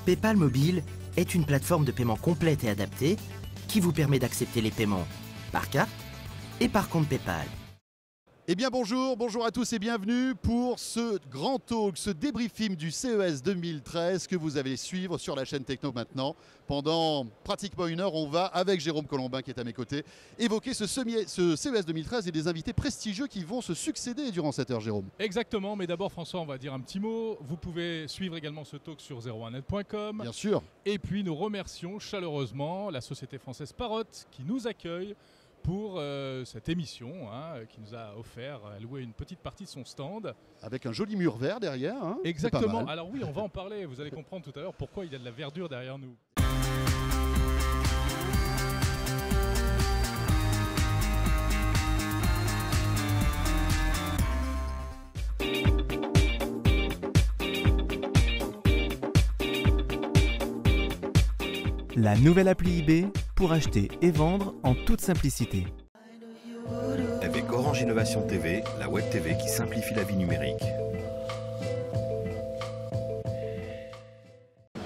PayPal Mobile est une plateforme de paiement complète et adaptée qui vous permet d'accepter les paiements par carte et par compte PayPal. Eh bien bonjour à tous et bienvenue pour ce grand talk, ce débriefing du CES 2013 que vous allez suivre sur la chaîne Techno maintenant. Pendant pratiquement une heure, on va, avec Jérôme Colombin qui est à mes côtés, évoquer ce CES 2013 et des invités prestigieux qui vont se succéder durant cette heure, Jérôme. Exactement, mais d'abord François, on va dire un petit mot. Vous pouvez suivre également ce talk sur 01net.com. Bien sûr. Et puis nous remercions chaleureusement la société française Parrot qui nous accueille pour cette émission, qui nous a offert, loué une petite partie de son stand. Avec un joli mur vert derrière. Exactement. Alors oui, on va en parler. Vous allez comprendre tout à l'heure pourquoi il y a de la verdure derrière nous. La nouvelle appli eBay pour acheter et vendre en toute simplicité. Avec Orange Innovation TV, la web TV qui simplifie la vie numérique.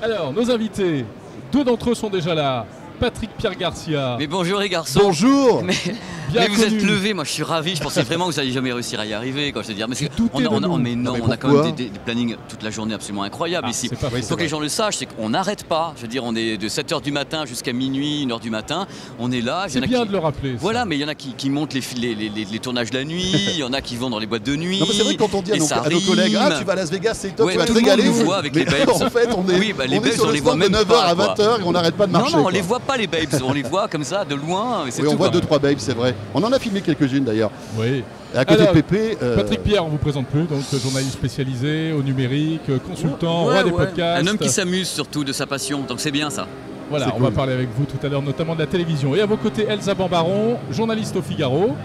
Alors, nos invités, deux d'entre eux sont déjà là. Patrick Pierre Garcia. Mais bonjour les garçons. Bonjour. Mais vous êtes levés, moi je suis ravi. Je pensais vraiment que vous n'alliez jamais réussir à y arriver. Quand je veux dire, mais on a quand même des plannings toute la journée absolument incroyables ici. Il faut que les gens le sachent, c'est qu'on n'arrête pas. Je veux dire, on est de 7h du matin jusqu'à minuit, 1h du matin. On est là. C'est bien de le rappeler. Voilà, mais il y en a qui montent les tournages la nuit, il y en a qui vont dans les boîtes de nuit. Non, mais c'est vrai que quand on dit à nos collègues, tu vas à Las Vegas, c'est top, tu vas te tout le monde régaler. nous voit avec les babes. En fait, on est sur le stand de 9h à 20h et on n'arrête pas de marcher. Non, on les voit pas les babes, on les voit comme ça de loin. Oui, on voit 2-3 babes, c'est vrai. On en a filmé quelques-unes d'ailleurs. Oui. Et à côté de Pépé. Patrick Pierre, on vous présente plus, donc journaliste spécialisé au numérique, consultant, roi des podcasts. Un homme qui s'amuse surtout de sa passion, donc c'est bien ça. Voilà, on va parler avec vous tout à l'heure, notamment de la télévision. Et à vos côtés, Elsa Bambaron, journaliste au Figaro.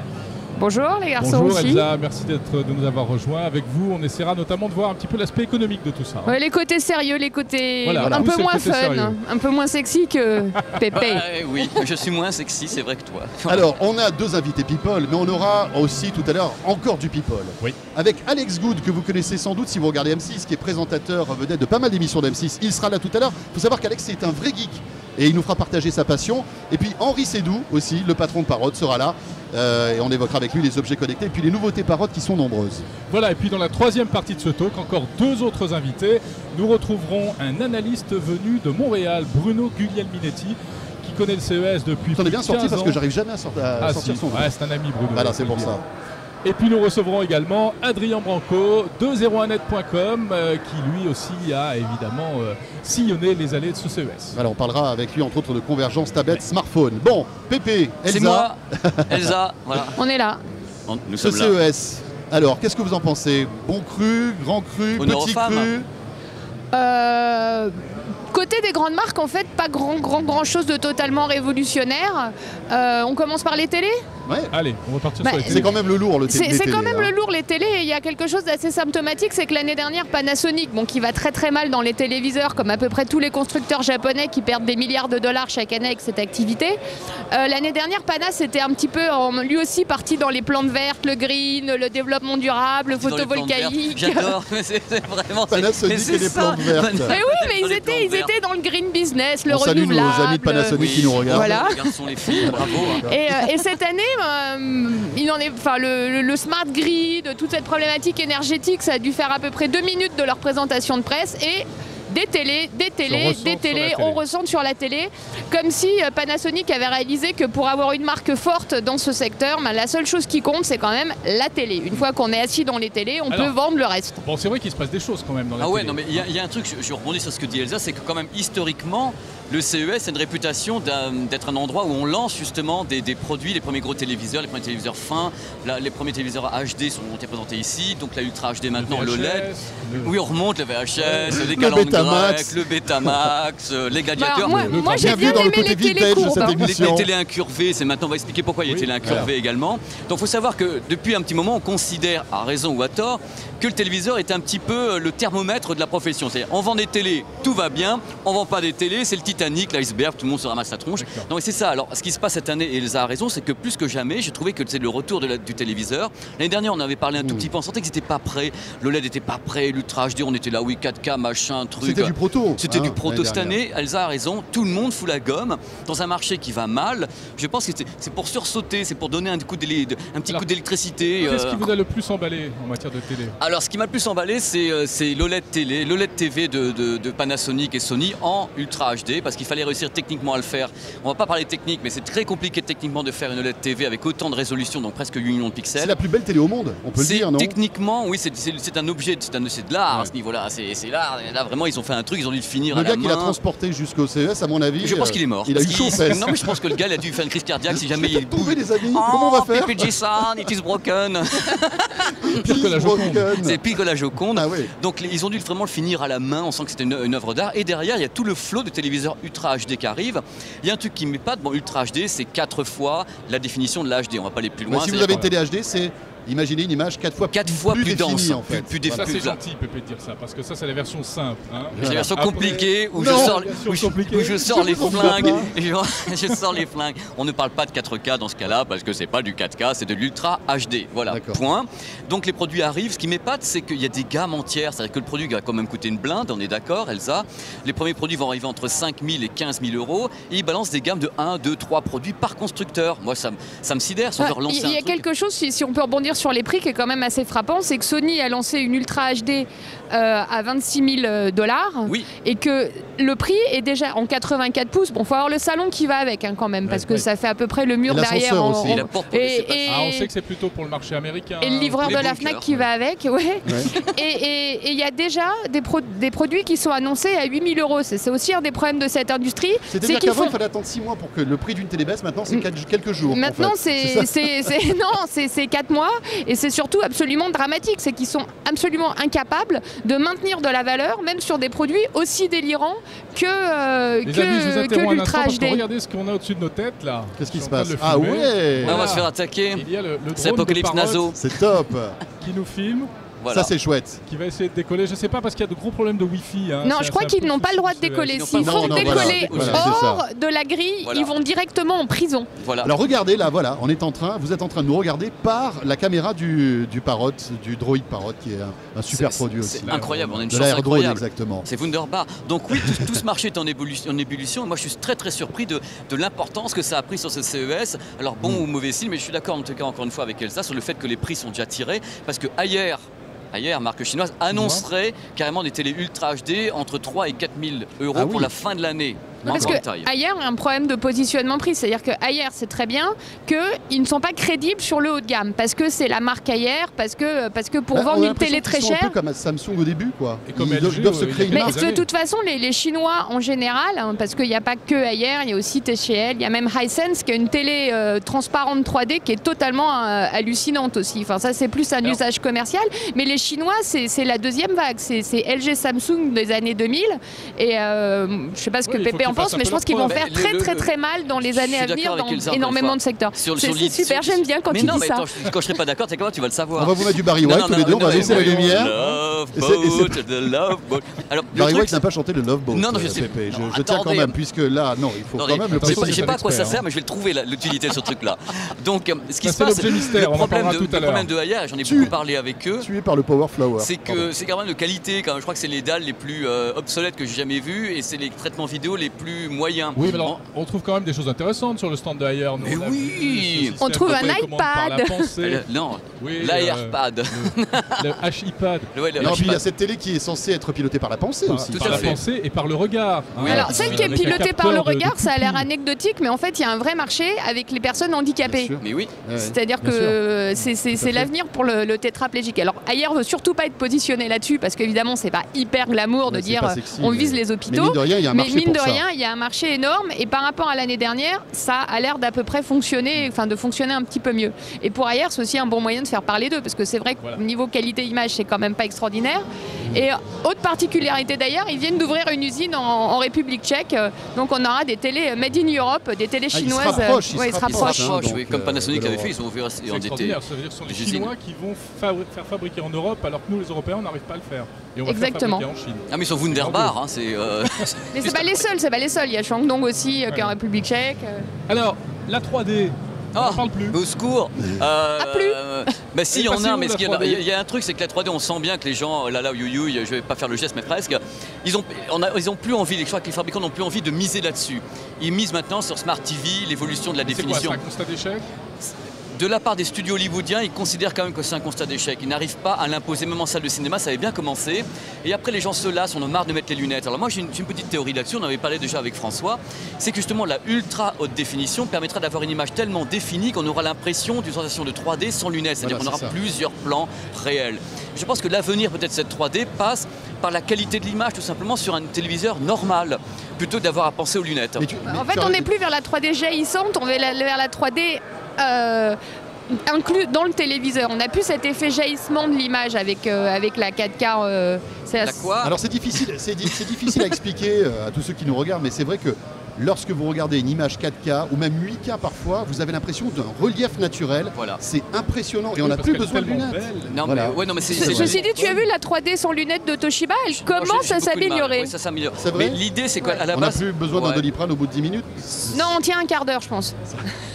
Bonjour les garçons. Bonjour aussi. Elsa, merci de nous avoir rejoints. Avec vous, on essaiera notamment de voir un petit peu l'aspect économique de tout ça. Ouais, les côtés sérieux, les côtés un peu Vous, moins c'est le côté fun, sérieux. un peu moins sexy que Pépé. Oui, je suis moins sexy, c'est vrai que toi. Alors, on a deux invités People, mais on aura aussi tout à l'heure encore du People. Oui. Avec Alex Good, que vous connaissez sans doute si vous regardez M6, qui est présentateur vedette de pas mal d'émissions d'M6. Il sera là tout à l'heure. Il faut savoir qu'Alex est un vrai geek et il nous fera partager sa passion. Et puis Henri Sédou aussi, le patron de Parrot, sera là. Et on évoquera avec lui les objets connectés et puis les nouveautés Parrot qui sont nombreuses. Voilà, et puis dans la troisième partie de ce talk, encore deux autres invités. Nous retrouverons un analyste venu de Montréal, Bruno Guglielminetti, qui connaît le CES depuis T'en es bien 15 sorti parce ans. que j'arrive jamais à sortir son nom. Ouais, c'est un ami Bruno. Voilà, c'est pour ça. Et puis nous recevrons également Adrien Branco de 01net.com qui lui aussi a évidemment sillonné les allées de ce CES. Voilà, on parlera avec lui entre autres de convergence tablette smartphone. Bon, Pépé, Elsa. C'est moi, Elsa, voilà. On est là. Nous Ce sommes là. CES. Alors, qu'est-ce que vous en pensez? Bon cru, grand cru, Honneur aux petit femmes. cru? Côté des grandes marques, en fait, pas grand chose de totalement révolutionnaire. On commence par les télés. Ouais. Allez, on va partir sur les C'est télés. quand même le lourd, le télé. C'est quand même le lourd, les télés. Et il y a quelque chose d'assez symptomatique, c'est que l'année dernière, Panasonic, qui va très très mal dans les téléviseurs, comme à peu près tous les constructeurs japonais qui perdent des milliards de dollars chaque année avec cette activité. L'année dernière, Panas était un petit peu, lui aussi, parti dans les plantes vertes, le green, le développement durable, le photovoltaïque. J'adore, c'est vraiment... Panasonic et les plantes vertes. Mais oui, mais ils étaient dans le green business, le On salue renouvelable. nos amis de Panasonic qui nous regardent. Voilà. Les garçons, les filles, bravo. Et cette année, le smart grid, toute cette problématique énergétique, ça a dû faire à peu près 2 minutes de leur présentation de presse et des télés, on ressent sur la télé, comme si Panasonic avait réalisé que pour avoir une marque forte dans ce secteur, la seule chose qui compte, c'est quand même la télé. Une fois qu'on est assis dans les télés, on peut vendre le reste. Bon, c'est vrai qu'il se passe des choses quand même dans la Ah ouais, télé. non mais il y a un truc, je rebondis sur ce que dit Elsa, c'est que quand même historiquement, le CES a une réputation d'être un endroit où on lance justement des produits, les premiers gros téléviseurs, les premiers téléviseurs fins, les premiers téléviseurs HD ont été présentés ici, donc la Ultra HD maintenant, le LED. Oui, on remonte le VHS, les calendes grecques, le Betamax, les gladiateurs. Moi j'ai bien aimé les télés courbes. Les télés incurvées, c'est maintenant, on va expliquer pourquoi il y a les télés incurvées également. Donc il faut savoir que depuis un petit moment, on considère, à raison ou à tort, que le téléviseur est un petit peu le thermomètre de la profession. C'est-à-dire, on vend des télés, tout va bien, on vend pas des télés, c'est le Titanic, l'iceberg, tout le monde se ramasse la tronche. Non mais c'est ça. Alors ce qui se passe cette année, et Elsa a raison, c'est que plus que jamais, j'ai trouvé que c'est le retour du téléviseur. L'année dernière, on avait parlé un tout petit peu, on sentait que c'était pas prêt, le LED n'était pas prêt, l'Ultra HD, on était là, oui, 4K, machin, truc. C'était du proto. C'était du proto cette année. Elsa a raison, tout le monde fout la gomme dans un marché qui va mal. Je pense que c'est pour sursauter, c'est pour donner un petit coup d'électricité. Qu'est-ce qui vous a le plus emballé en matière de télé? Alors ce qui m'a le plus emballé, c'est l'OLED TV de Panasonic et Sony en Ultra HD, parce qu'il fallait réussir techniquement à le faire. On va pas parler technique, mais c'est très compliqué techniquement de faire une OLED TV avec autant de résolution, donc presque 8 millions de pixels. C'est la plus belle télé au monde, on peut le dire, non? Techniquement, oui, c'est un objet, c'est de l'art à ce niveau-là. C'est l'art. Là, vraiment, ils ont fait un truc, ils ont dû le finir à la main. Le gars qui l'a transporté jusqu'au CES, à mon avis. Je pense qu'il est mort. Il a eu chaud aux fesses. Non, mais je pense que le gars, il a dû faire une crise cardiaque si jamais il trouvé des amis. Comment on va faire? PPG-san, it is broken. Pire que la Joconde. C'est pire que la Joconde. Ah oui. Donc ils ont dû vraiment le finir à la main. On sent que c'était une œuvre d'art. Et derrière, il y a tout le flot de téléviseurs Ultra HD qui arrive. Il y a un truc qui m'épate. Bon, Ultra HD, c'est 4 fois la définition de l'HD. On va pas aller plus loin. Si vous avez une télé HD, c'est imaginez une image 4 fois plus dense, en fait. Ça c'est gentil, Pépé, de dire ça, parce que ça c'est la version simple. Hein. C'est la version compliquée où je sors les flingues. Je sors les flingues. On ne parle pas de 4K dans ce cas-là, parce que c'est pas du 4K, c'est de l'Ultra HD. Voilà, point. Donc les produits arrivent. Ce qui m'épate, c'est qu'il y a des gammes entières. C'est-à-dire que le produit va quand même coûter une blinde, on est d'accord, Elsa. Les premiers produits vont arriver entre 5 000 et 15 000 euros. Et ils balancent des gammes de 1, 2, 3 produits par constructeur. Moi, ça me sidère. Il y a quelque chose, si on peut rebondir sur les prix, qui est quand même assez frappant, c'est que Sony a lancé une Ultra HD à 26 000 $, oui. Et que le prix est déjà en 84 pouces. Bon, il faut avoir le salon qui va avec quand même, parce que ça fait à peu près le mur derrière. Aussi. On sait que c'est plutôt pour le marché américain. Et le livreur de la Fnac qui va avec, ouais. Et il y a déjà des produits qui sont annoncés à 8 000 €. C'est aussi un des problèmes de cette industrie. C'est-à-dire qu'avant, il fallait attendre 6 mois pour que le prix d'une télé baisse. Maintenant, c'est quelques jours. Maintenant, c'est 4 mois. Et c'est surtout absolument dramatique. C'est qu'ils sont absolument incapables de maintenir de la valeur, même sur des produits aussi délirants que l'Ultra HD. Regardez ce qu'on a au-dessus de nos têtes là. Qu'est-ce qui se passe? Ah ouais, on va se faire attaquer. C'est Apocalypse Naso. C'est top. Qui nous filme. Voilà. Ça c'est chouette. Qui va essayer de décoller, je sais pas, parce qu'il y a de gros problèmes de Wi-Fi. Hein. Non, je crois qu'ils n'ont pas le droit de décoller. S'ils font décoller hors de la grille, ils vont directement en prison. Voilà. Alors regardez là, voilà, vous êtes en train de nous regarder par la caméra du Parrot, du Droid Parrot, qui est un super produit aussi. C'est incroyable, on a une de chance incroyable. Exactement. C'est Wunderbar. Donc oui, tout ce marché est en ébullition. Moi, je suis très très surpris de l'importance que ça a pris sur ce CES. Alors bon ou mauvais signe, mais je suis d'accord en tout cas encore une fois avec Elsa sur le fait que les prix sont déjà tirés, parce que Ailleurs, marque chinoise, annoncerait carrément des télés Ultra HD entre 3 et 4 000 € pour la fin de l'année. Parce que Ailleurs a un problème de positionnement prix, c'est-à-dire que Ailleurs c'est très bien qu'ils ne sont pas crédibles sur le haut de gamme, parce que c'est la marque Ailleurs, parce que pour vendre une télé très chère, un peu comme Samsung au début, quoi. Et comme ils doivent se créer une marque. Mais de toute façon, les Chinois en général, hein, parce qu'il n'y a pas que Ailleurs, il y a aussi TCL, il y a même Hisense qui a une télé transparente 3D qui est totalement hallucinante aussi. Enfin ça c'est plus un usage commercial, mais les Chinois c'est la deuxième vague, c'est LG Samsung des années 2000 et je sais pas ce que Pépé en pense, mais je pense qu'ils vont faire très mal dans les années à venir dans énormément de secteurs. C'est super, j'aime bien quand tu dis ça. Mais non, mais quand je serai pas d'accord, tu vas le savoir. On va vous mettre du Barry White tous les deux, on va baisser la lumière. Barry White n'a pas chanté le Love Boat. Non, je sais. Je tiens quand même, puisque là, non, il faut quand même le préciser. Je sais pas à quoi ça sert, mais je vais le trouver l'utilité de ce truc-là. Donc, ce qui se passe, le problème de Ailleurs, j'en ai beaucoup parlé avec eux. Tué par le Power Flower. C'est que c'est quand même de qualité. Je crois que c'est les dalles les plus obsolètes que j'ai jamais vues et c'est les traitements vidéo les plus moyens. Oui, mais alors, on trouve quand même des choses intéressantes sur le stand de Ailleurs. Mais oui, on trouve un iPad. Non, l'AirPad. Le H-iPad. Non, puis il y a cette télé qui est censée être pilotée par la pensée aussi. Par la pensée et par le regard. Alors, celle qui est pilotée par le regard, ça a l'air anecdotique, mais en fait, il y a un vrai marché avec les personnes handicapées. Mais oui. C'est-à-dire que c'est l'avenir pour le tétraplégique. Alors, Ailleurs veut surtout pas être positionné là-dessus, parce qu'évidemment, c'est pas hyper glamour de dire on vise les hôpitaux. Mais mine de rien, il y a un marché énorme, et par rapport à l'année dernière, ça a l'air d'à peu près fonctionner, enfin de fonctionner un petit peu mieux. Et pour Ailleurs, c'est aussi un bon moyen de faire parler d'eux, parce que c'est vrai qu'au niveau qualité-image, c'est quand même pas extraordinaire. Et autre particularité d'ailleurs, ils viennent d'ouvrir une usine en République tchèque. Donc on aura des télés made in Europe, des télés chinoises. Ils se rapprochent. Oui, comme Panasonic avait fait, ils ont ouvert C'est extraordinaire, ça veut dire que ce sont les Chinois qui vont faire fabriquer en Europe alors que nous les Européens on n'arrive pas à le faire. Et on va faire fabriquer en Chine. Ah mais ils sont Wunderbar, hein, c'est... Mais c'est pas les seuls, il y a Shandong aussi qui est en République tchèque. Alors, la 3D, on n'en parle plus. Au secours. plus. Bah si, il y en a, mais il y a un truc, c'est que la 3D, on sent bien que les gens, je vais pas faire le geste, mais presque, ils ont plus envie, je crois que les fabricants n'ont plus envie de miser là-dessus. Ils misent maintenant sur Smart TV, l'évolution de la définition. C'est quoi, c'est un constat d'échec ? De la part des studios hollywoodiens, ils considèrent quand même que c'est un constat d'échec. Ils n'arrivent pas à l'imposer, même en salle de cinéma, ça avait bien commencé. Et après, les gens se lassent, on a marre de mettre les lunettes. Alors moi, j'ai une petite théorie là-dessus, on en avait parlé déjà avec François. C'est que justement, la ultra haute définition permettra d'avoir une image tellement définie qu'on aura l'impression d'une sensation de 3D sans lunettes. C'est-à-dire qu'on aura plusieurs plans réels. Je pense que l'avenir, peut-être, cette 3D passe par la qualité de l'image, tout simplement, sur un téléviseur normal, plutôt que d'avoir à penser aux lunettes. En fait, on n'est plus vers la 3D jaillissante, on va vers la 3D... inclus dans le téléviseur. On n'a plus cet effet jaillissement de l'image avec la 4K. Alors c'est difficile à expliquer à tous ceux qui nous regardent, mais c'est vrai que lorsque vous regardez une image 4K ou même 8K parfois, vous avez l'impression d'un relief naturel. Voilà. C'est impressionnant et on n'a plus besoin de lunettes. Ceci dit, tu as vu la 3D sans lunettes de Toshiba, elle commence à s'améliorer. Oui, ça s'améliore. C'est vrai. Mais l'idée, c'est qu'à la base... On n'a plus besoin d'un Doliprane au bout de 10 minutes. Non, on tient un quart d'heure, je pense.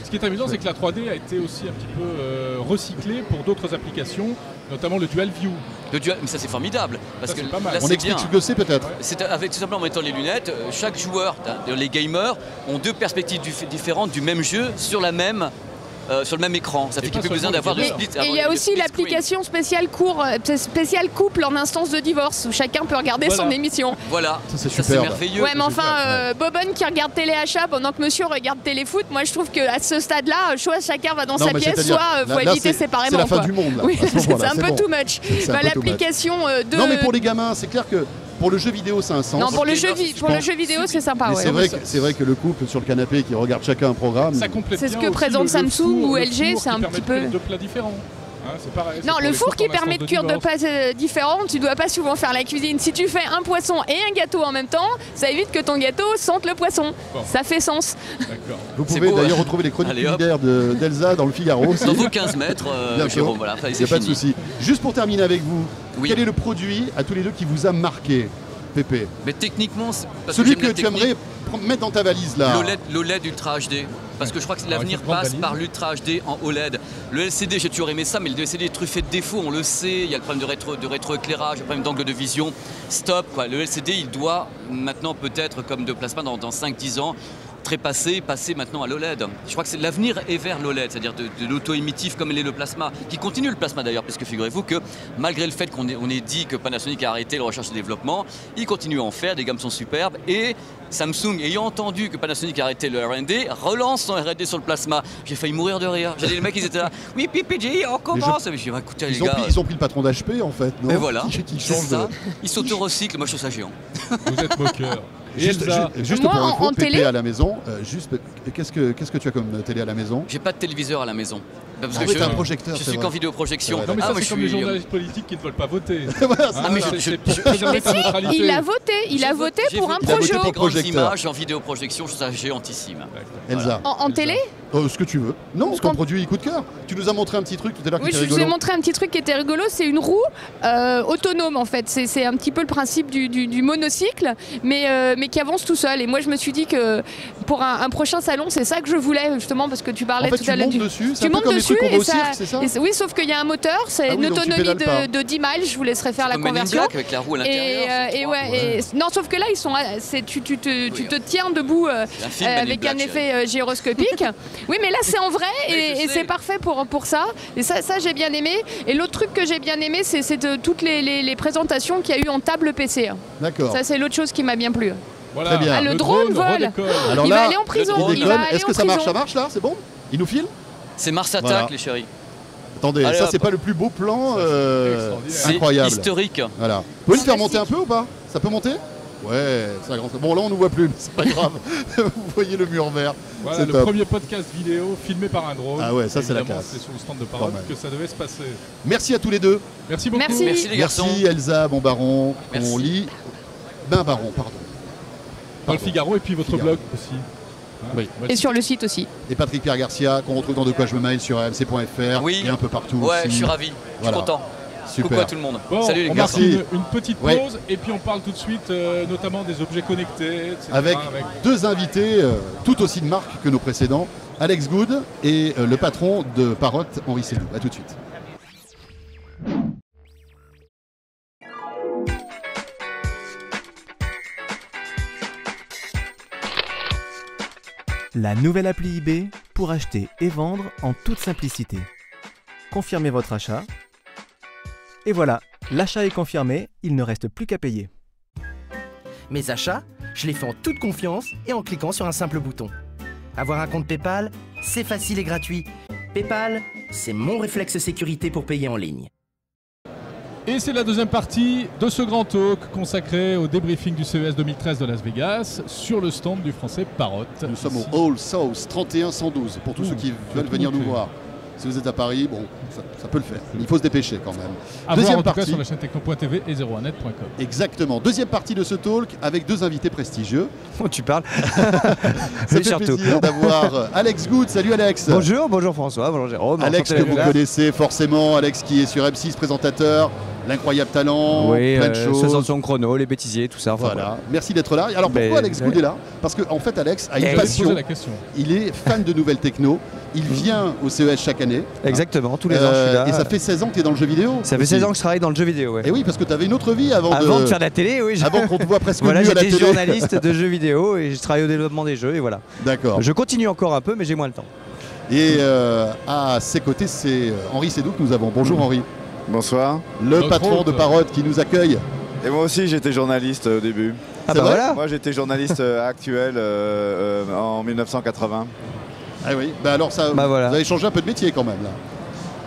Ce qui est amusant, c'est que la 3D a été aussi un petit peu recyclée pour d'autres applications, notamment le Dual View. Mais ça c'est formidable. Parce que pas mal. là, On explique ce que c'est peut-être. C'est avec tout simplement en mettant les lunettes, chaque joueur, les gamers, ont deux perspectives différentes du même jeu sur le même écran. Ça fait qu'il n'y a plus besoin d'avoir de split. Et il y a aussi l'application spéciale couple en instance de divorce où chacun peut regarder son émission. Voilà, ça c'est merveilleux. Ouais, mais enfin, Bobonne qui regarde téléachat pendant que monsieur regarde téléfoot, moi je trouve qu'à ce stade-là, soit chacun va dans sa pièce, soit il faut habiter séparément. C'est la fin du monde. Là, oui, c'est un peu too much. L'application de... Non, mais pour les gamins, c'est clair que pour le jeu vidéo, ça a un sens. Non, pour le jeu vidéo, c'est sympa. Ouais. C'est vrai que le couple sur le canapé qui regarde chacun un programme. C'est ce que présente Samsung ou LG, c'est un petit peu. Deux plats différents. C'est pareil, non, le four qui permet de cuire deux plats différents, tu dois pas souvent faire la cuisine. Si tu fais un poisson et un gâteau en même temps, ça évite que ton gâteau sente le poisson. Bon. Ça fait sens. Vous pouvez d'ailleurs retrouver les chroniques culinaires d'Elsa dans le Figaro. Dans vos 15 mètres, Jérôme, voilà. Il n'y a pas de souci. Juste pour terminer avec vous, quel est le produit à tous les deux qui vous a marqué, Pépé? Mais techniquement, celui que tu aimerais mettre dans ta valise là. L'OLED Ultra HD. Parce que je crois que l'avenir passe par l'Ultra HD en OLED. Le LCD, j'ai toujours aimé ça, mais le LCD est truffé de défauts, on le sait. Il y a le problème de rétroéclairage, le problème d'angle de vision. Stop, quoi. Le LCD, il doit maintenant peut-être, comme de plasma dans 5-10 ans, passer maintenant à l'OLED. Je crois que l'avenir est vers l'OLED, c'est-à-dire de l'auto-émittif comme l'est le plasma, qui continue le plasma d'ailleurs, parce que figurez-vous que malgré le fait qu'on ait dit que Panasonic a arrêté la recherche et le développement, il continue à en faire, les gammes sont superbes, et Samsung, ayant entendu que Panasonic a arrêté le R&D, relance son R&D sur le plasma. J'ai failli mourir de rire. J'ai dit, les mecs, ils étaient là, oui, PPG, on commence. Écoutez, les gars, ils ont pris le patron d'HP en fait, non? Et voilà, qui change ça. Ils s'auto-recyclent, moi je trouve ça géant. Vous êtes moqueur. Juste moi, pour info, en télé à la maison, qu'est-ce que tu as comme télé à la maison? J'ai pas de téléviseur à la maison. Parce que un projecteur, je suis qu'en vidéoprojection. Non mais ça c'est comme les journalistes politiques qui ne veulent pas voter. Il a voté pour un projet. J'ai grandes images en vidéoprojection, je trouve ça géantissime. Elsa. En télé? Ce que tu veux. Non, c'est un produit coup de cœur. Tu nous as montré un petit truc tout à l'heure qui était rigolo. Oui, je vous ai montré un petit truc qui était rigolo. C'est une roue autonome en fait. C'est un petit peu le principe du monocycle, mais qui avance tout seul. Et moi, je me suis dit que pour un prochain salon, c'est ça que je voulais justement parce que tu parlais tout à l'heure du. Tu montes dessus. Et ça... oui, sauf qu'il y a un moteur, c'est une autonomie de 10 miles. Je vous laisserai faire la conversion. Avec la roue à l'intérieur. Non, sauf que là, ils sont. Tu te tiens debout avec un effet gyroscopique. Oui, mais là, c'est en vrai et c'est parfait pour ça. Et ça j'ai bien aimé. Et l'autre truc que j'ai bien aimé, c'est toutes les présentations qu'il y a eu en table PC. D'accord. Ça, c'est l'autre chose qui m'a bien plu. Voilà. Très bien. Ah, le drone vole. Alors il va aller en prison. Est-ce que ça marche là? C'est bon? Il nous file? C'est Mars Attack, les chéris. Attendez, allez, ça c'est pas le plus beau plan incroyable. Historique. Voilà. Vous pouvez le faire monter un peu ou pas? Ça peut monter? Ouais, c'est un grand... Bon, là, on ne nous voit plus, mais c'est pas grave. Vous voyez le mur vert. Voilà, c'est le top. premier podcast vidéo filmé par un drone. Ah ouais, ça, c'est la Évidemment, classe. C'est sur le stand de Parole que ça devait se passer. Merci à tous les deux. Merci beaucoup. Merci. Merci les garçons. Merci Elsa, bon baron. Merci. On lit. Ben baron, pardon. Dans le Figaro et puis votre Figaro. blog aussi. Hein, Oui. votre Et sur le site aussi. Et Patrick Pierre Garcia, qu'on retrouve dans De quoi je me mail sur rmc.fr Oui. et un peu partout. Ouais, aussi. je suis ravi. Voilà. Je suis content. Super. Coucou à tout le monde. Bon, Salut les on gars. marque Merci. une petite pause Ouais. et puis on parle tout de suite notamment des objets connectés, etc. Avec deux invités tout aussi de marque que nos précédents, Alex Good et le patron de Parrot, Henri Sédou. A tout de suite. La nouvelle appli eBay pour acheter et vendre en toute simplicité. Confirmez votre achat. Et voilà, l'achat est confirmé, il ne reste plus qu'à payer. Mes achats, je les fais en toute confiance et en cliquant sur un simple bouton. Avoir un compte PayPal, c'est facile et gratuit. PayPal, c'est mon réflexe sécurité pour payer en ligne. Et c'est la deuxième partie de ce grand talk consacré au débriefing du CES 2013 de Las Vegas sur le stand du français Parrot. Nous sommes au All South 3112 pour tous ceux qui veulent venir nous voir. Si vous êtes à Paris, bon, ça peut le faire. Il faut se dépêcher quand même. À voir Deuxième en tout cas partie. sur la chaîne techno.tv et 01net.com. Exactement. Deuxième partie de ce talk avec deux invités prestigieux. Oh, tu parles. Ça fait plaisir d'avoir Alex Good. Salut Alex. Bonjour, bonjour François, bonjour Jérôme. Alex que vous connaissez forcément, Alex qui est sur M6 présentateur, l'incroyable talent, Oui, plein de choses. Sensation chrono, les bêtisiers, tout ça. Enfin, Voilà, merci d'être là. Alors pourquoi Ben, Alex Good est là? Parce qu'en fait Alex a une J'allais te passion, poser la question. il est fan de nouvelles techno, il vient au CES chaque année. Exactement, tous les ans je suis là. Et ça fait 16 ans que tu es dans le jeu vidéo. Ça fait aussi. 16 ans que je travaille dans le jeu vidéo. Ouais. Et oui, parce que tu avais une autre vie avant, Avant de faire de la télé, oui. Avant qu'on te voit presque Voilà, nu à la j'étais télé. journaliste de jeux vidéo et je travaille au développement des jeux et voilà. D'accord. Je continue encore un peu, mais j'ai moins le temps. Et à ses côtés, c'est Henri Sédou que nous avons. Bonjour Henri. Bonsoir. Le Notre patron hôte. de Parrot qui nous accueille. Et moi aussi j'étais journaliste au début. Ah C'est bah vrai voilà. Moi j'étais journaliste actuel en 1980. Ah oui, bah alors ça, Bah voilà. vous avez changé un peu de métier quand même là.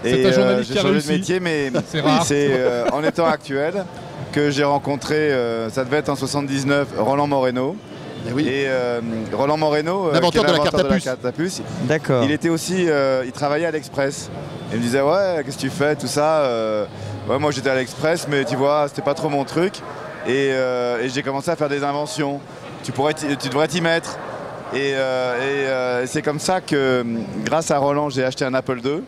C'est un journaliste j'ai qui a changé réussi. de métier, mais C'est rare. c'est en étant actuel que j'ai rencontré, ça devait être en 79, Roland Moreno. Eh oui. Et Roland Moreno, L'inventeur qui est de la carte à puce. carte à puce, D'accord. il était aussi, il travaillait à l'Express. Il me disait ouais, qu'est-ce que tu fais, tout ça. Ouais, moi j'étais à l'Express, mais tu vois, c'était pas trop mon truc. Et j'ai commencé à faire des inventions. Tu devrais t'y mettre. Et c'est comme ça que, grâce à Roland, j'ai acheté un Apple II.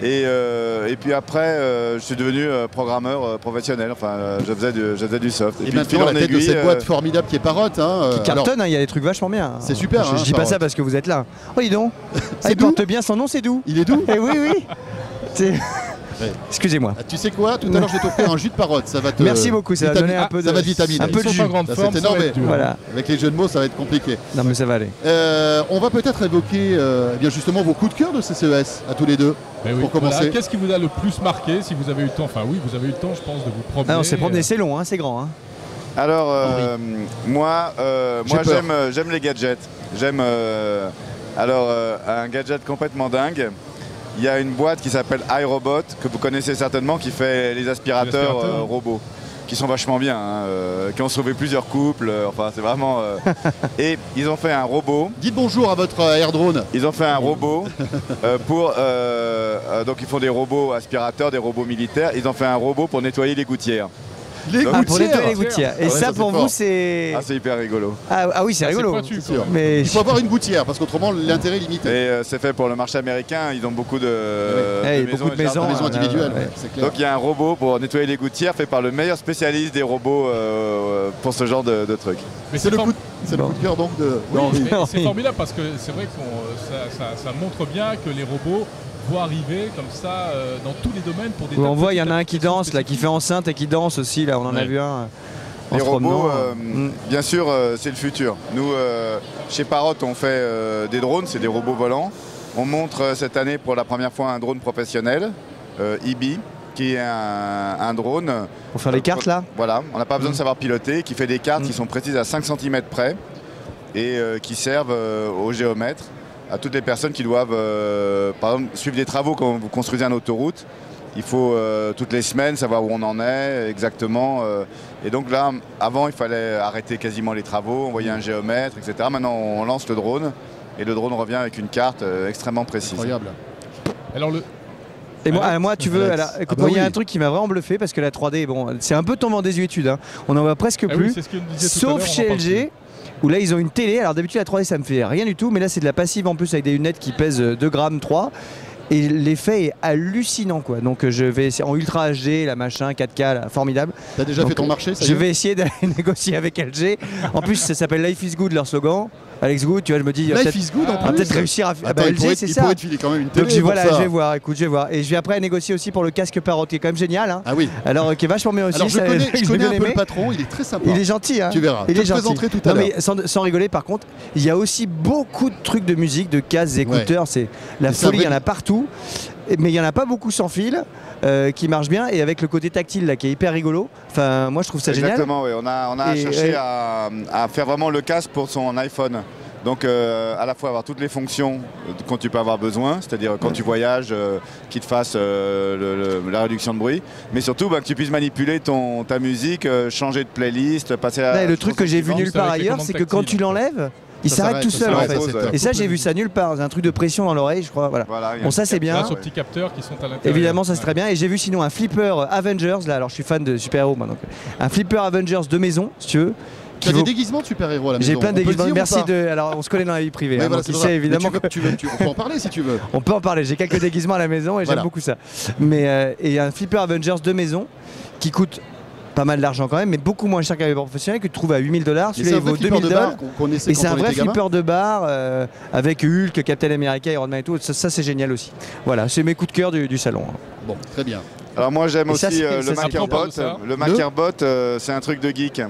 Et puis après, je suis devenu programmeur professionnel. Enfin, je faisais du soft. Et puis, de maintenant fil à en la tête de aiguille, cette boîte formidable qui est Parrot. Hein, Qui cartonne, hein, il y a des trucs vachement bien. C'est super, hein, Je dis pas Parrot. ça parce que vous êtes là. Oh, dis donc. C'est Il doux. porte bien son nom, c'est doux. il est doux. Eh oui, oui. C'est- Ouais. Excusez-moi. Ah, tu sais quoi? Tout à l'heure je vais t'offrir un jus de Parrot. Ça va te. Merci beaucoup, ça va donner un peu de. Ça va te vitaminer. un peu Ils de sont jus. en grande Ça, forme, c'est ça va énorme. être dur. Voilà. Avec les jeux de mots, ça va être compliqué. Non, mais ça va aller. On va peut-être évoquer eh bien justement vos coups de cœur de ces CES à tous les deux. Mais oui, Pour commencer. voilà. Qu'est-ce qui vous a le plus marqué si vous avez eu le temps? Enfin oui, vous avez eu le temps, je pense, de vous promener. Ah non, c'est promener, c'est long, hein, c'est grand. Hein. Alors, moi J'ai peur. j'aime les gadgets. J'aime un gadget complètement dingue. Il y a une boîte qui s'appelle iRobot, que vous connaissez certainement, qui fait les aspirateurs aspirateurs. robots, qui sont vachement bien, hein, qui ont sauvé plusieurs couples. Enfin, c'est vraiment. Et ils ont fait un robot. Dites bonjour à votre air drone. Ils ont fait un robot donc ils font des robots aspirateurs, des robots militaires. Ils ont fait un robot pour nettoyer les gouttières. Les Ah, Ah, pour gouttières. nettoyer les gouttières. Et Ah ouais, ça, ça, c'est pour fort. vous, c'est. Ah, c'est hyper rigolo. Ah oui, c'est Ah, c'est rigolo. pointu, C'est sûr. Mais Il faut avoir une gouttière parce qu'autrement l'intérêt est limité. Et c'est fait pour le marché américain. Ils ont beaucoup de, il y a beaucoup de et maisons, jardins. Maison voilà, individuelle, ouais. c'est clair. Donc il y a un robot pour nettoyer les gouttières fait par le meilleur spécialiste des robots pour ce genre de trucs. Mais C'est le form- coup c'est le Bon. coup de cœur donc de Oui, d'Henri. mais c'est Oui. formidable parce que c'est vrai que ça montre bien que les robots vont arriver comme ça dans tous les domaines pour des. on tas de voit, il y en petites a un qui applications danse, là, qui fait enceinte et qui danse aussi. Là, on en a Ouais. vu un. En Les se robots, promenant. bien sûr, c'est le futur. Nous, chez Parrot, on fait des drones, c'est des robots volants. On montre cette année pour la première fois un drone professionnel, EB, qui est un drone. Pour faire les cartes, là. Voilà, on n'a pas besoin de savoir piloter, qui fait des cartes qui sont précises à 5 cm près et qui servent aux géomètres, à toutes les personnes qui doivent, par exemple, suivre des travaux quand vous construisez une autoroute. Il faut toutes les semaines savoir où on en est exactement. Et donc là, avant, il fallait arrêter quasiment les travaux, envoyer un géomètre, etc. Maintenant, on lance le drone et le drone revient avec une carte extrêmement précise. Incroyable. Alors Et moi, tu veux, Alex. écoute, Ah bah moi, il y a oui. un truc qui m'a vraiment bluffé parce que la 3D, bon, c'est un peu tombant en désuétude. Hein. On en voit presque Ah plus. oui, c'est ce que nous disait tout à l'heure, Sauf on en chez parle LG, où là, ils ont une télé. Alors d'habitude, la 3D, ça me fait rien du tout. Mais là, c'est de la passive en plus avec des lunettes qui pèsent 2 grammes 3. Et l'effet est hallucinant, quoi. Donc je vais essayer en Ultra HD, la machin, 4K, là, formidable. T'as déjà Donc, fait ton marché, ça y Je est vais essayer d'aller négocier avec LG. En plus, ça s'appelle Life is Good, leur slogan. Alex Good, tu vois, je me dis, Life is good en on va plus. peut-être réussir à. Ah Attends, bah, il pourrait- LG, c'est il ça. pourrait te filer quand même une télé Donc pour voilà, ça. je vais voir, écoute, je vais voir. Et je vais après négocier aussi pour le casque Parrot, qui est quand même génial. Hein. Ah oui. Alors, qui est vachement bien aussi. Alors je ça, connais, l'ai un bien peu aimé. le patron, il est très sympa. Il est gentil, hein. Tu verras. Il Je est te gentil. présenterai tout à Non, l'heure. mais sans rigoler, par contre, il y a aussi beaucoup de trucs de musique, de casques, d'écouteurs. C'est la Et c'est un folie, il y en vrai- a partout. Mais il y en a pas beaucoup sans fil, qui marche bien, et avec le côté tactile là, qui est hyper rigolo. Enfin, moi, je trouve ça génial. Exactement, oui. On a Et- cherché et- à faire vraiment le casque pour son iPhone. Donc à la fois avoir toutes les fonctions dont tu peux avoir besoin, c'est-à-dire quand tu voyages, qu'il te fasse la réduction de bruit, mais surtout que tu puisses manipuler ta musique, changer de playlist, passer à Là, et la le truc que j'ai vu suivante, nulle c'est part avec les ailleurs, commandes c'est que quand tactiles. tu l'enlèves, il Ça s'arrête s'arrête, tout ça seul en s'arrête, fait. ouais. Et ça, j'ai vu ça nulle part. C'est un truc de pression dans l'oreille, je crois. Voilà. Voilà, il y a Bon, un ça, c'est bien. Grâce aux petits capteurs qui sont à l'intérieur. Évidemment, ça c'est Ouais. très bien. Et j'ai vu sinon un flipper Avengers. Là, alors je suis fan de super-héros, moi. Donc, un flipper Avengers de maison, si tu veux. Tu as qui des vaut- déguisements de super-héros à la maison. J'ai plein de On peut le déguisements. dire ou Merci pas de. Alors, on se connaît dans la vie privée. Ouais, hein, voilà, donc c'est il vrai. sait Mais évidemment. on peut en parler si tu veux. On peut en parler. J'ai quelques déguisements à la maison et Voilà. j'aime beaucoup ça. Mais et un flipper Avengers de maison qui coûte pas mal d'argent quand même, mais beaucoup moins cher qu'un flipper professionnel que tu trouves à 8 000 $. Mais Celui-là, c'est un il vrai vaut flipper 2 000 de bar $. qu'on connaissait Et quand c'est un on vrai était gamin. flipper de bar avec Hulk, Captain America, Iron Man et tout. Ça c'est génial aussi. Voilà, c'est mes coups de cœur du salon. Bon, très bien. Alors moi j'aime Et ça, aussi c'est- le ça, c'est- Après, on parle Makerbot. de ça. Le Makerbot, c'est un truc de geek.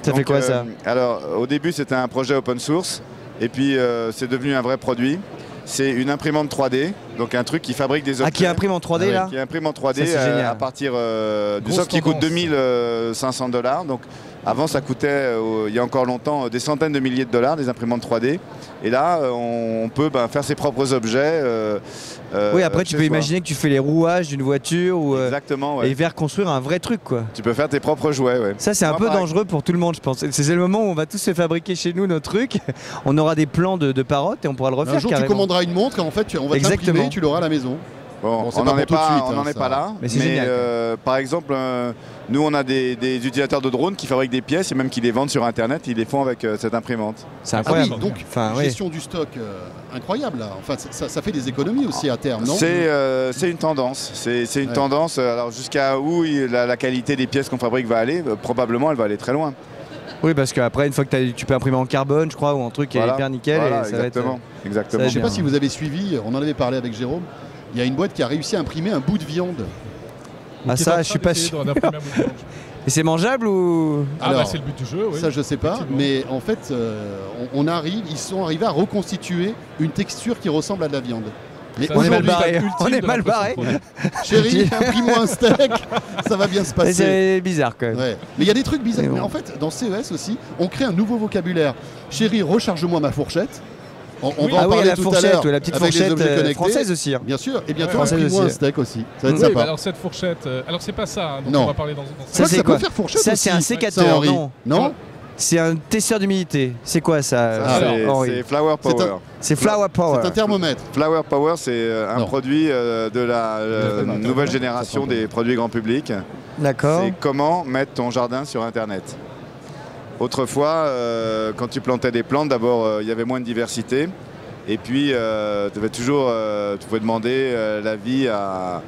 Ça fait Donc, quoi ça Alors au début c'était un projet open source et puis c'est devenu un vrai produit. C'est une imprimante 3D, donc un truc qui fabrique des objets. Ah, qui imprime en 3D Ah oui. là Qui imprime en 3D Ça, c'est génial. à partir du Grosse soft qui coûte tendance. 2500 $. Donc avant ça coûtait il y a encore longtemps des centaines de milliers de dollars des imprimantes 3D. Et là on peut faire ses propres objets. Oui, après tu chez peux soi. imaginer que tu fais les rouages d'une voiture ou Exactement. Ouais. et vers construire un vrai truc quoi. Tu peux faire tes propres jouets. Ouais. Ça c'est un Moi, peu pareil. dangereux pour tout le monde je pense. C'est le moment où on va tous se fabriquer chez nous nos trucs. On aura des plans de Parrot et on pourra le refaire Un jour, tu carrément. commanderas une montre et en fait, on va Exactement. t'imprimer, tu l'auras à la maison. Bon, Bon, c'est on pas n'en est pour tout de pas, suite, on hein, n'en est ça. pas là. Mais c'est génial, par exemple, nous on a des utilisateurs de drones qui fabriquent des pièces et même qui les vendent sur internet. Ils les font avec cette imprimante. C'est Ah incroyable. oui, donc Enfin, oui. gestion du stock incroyable là. Enfin, ça fait des économies aussi à terme, non C'est une tendance. C'est une Ouais. tendance. Alors jusqu'à où la qualité des pièces qu'on fabrique va aller, probablement elle va aller très loin. Oui, parce qu'après, une fois que tu peux imprimer en carbone, je crois, ou un truc qui est Voilà. hyper nickel, Voilà, et ça va être. exactement. Exactement. ça Je sais bien. pas si vous avez suivi, on en avait parlé avec Jérôme. Il y a une boîte qui a réussi à imprimer un bout de viande. Ah, Qui est ça, en train je suis pas d'essayer sûr. d'imprimer un bout de viande. Et c'est mangeable ou. Ah Alors, bah c'est le but du jeu, oui. Ça, je sais pas, Effectivement. mais en fait, ils sont arrivés à reconstituer une texture qui ressemble à de la viande. Mais Ça, On est c'est mal le barré. stade On ultime est de mal l'impression barré. 3D. chérie, imprime-moi un steak, ça va bien se Mais passer. c'est bizarre quand même. Ouais. Mais il y a des trucs bizarres. Mais bon. Mais en fait, dans CES aussi, on crée un nouveau vocabulaire. Chérie, recharge-moi ma fourchette. On va Ah en oui, parler la tout à fourchette, l'heure. la petite avec les fourchette objets connectés. française aussi. hein. Bien sûr. Et bientôt, Française imprime-moi un aussi. steak aussi. Ça va être Oui, sympa. bah alors cette fourchette, alors c'est pas ça hein, dont Non. on va parler dans Ça, c'est ça quoi peut faire fourchette Ça, aussi. c'est un Ça, sécateur, Henri. non Non. C'est un testeur d'humidité. C'est quoi ça Ça, c'est Henri Flower C'est Power. C'est Flower Power. C'est un thermomètre. Flower Power, c'est un Non. produit de la Non, nouvelle ça génération prend pas. des produits grand public. D'accord. C'est comment mettre ton jardin sur Internet. Autrefois, quand tu plantais des plantes, d'abord, il y avait moins de diversité. Et puis, tu pouvais demander l'avis à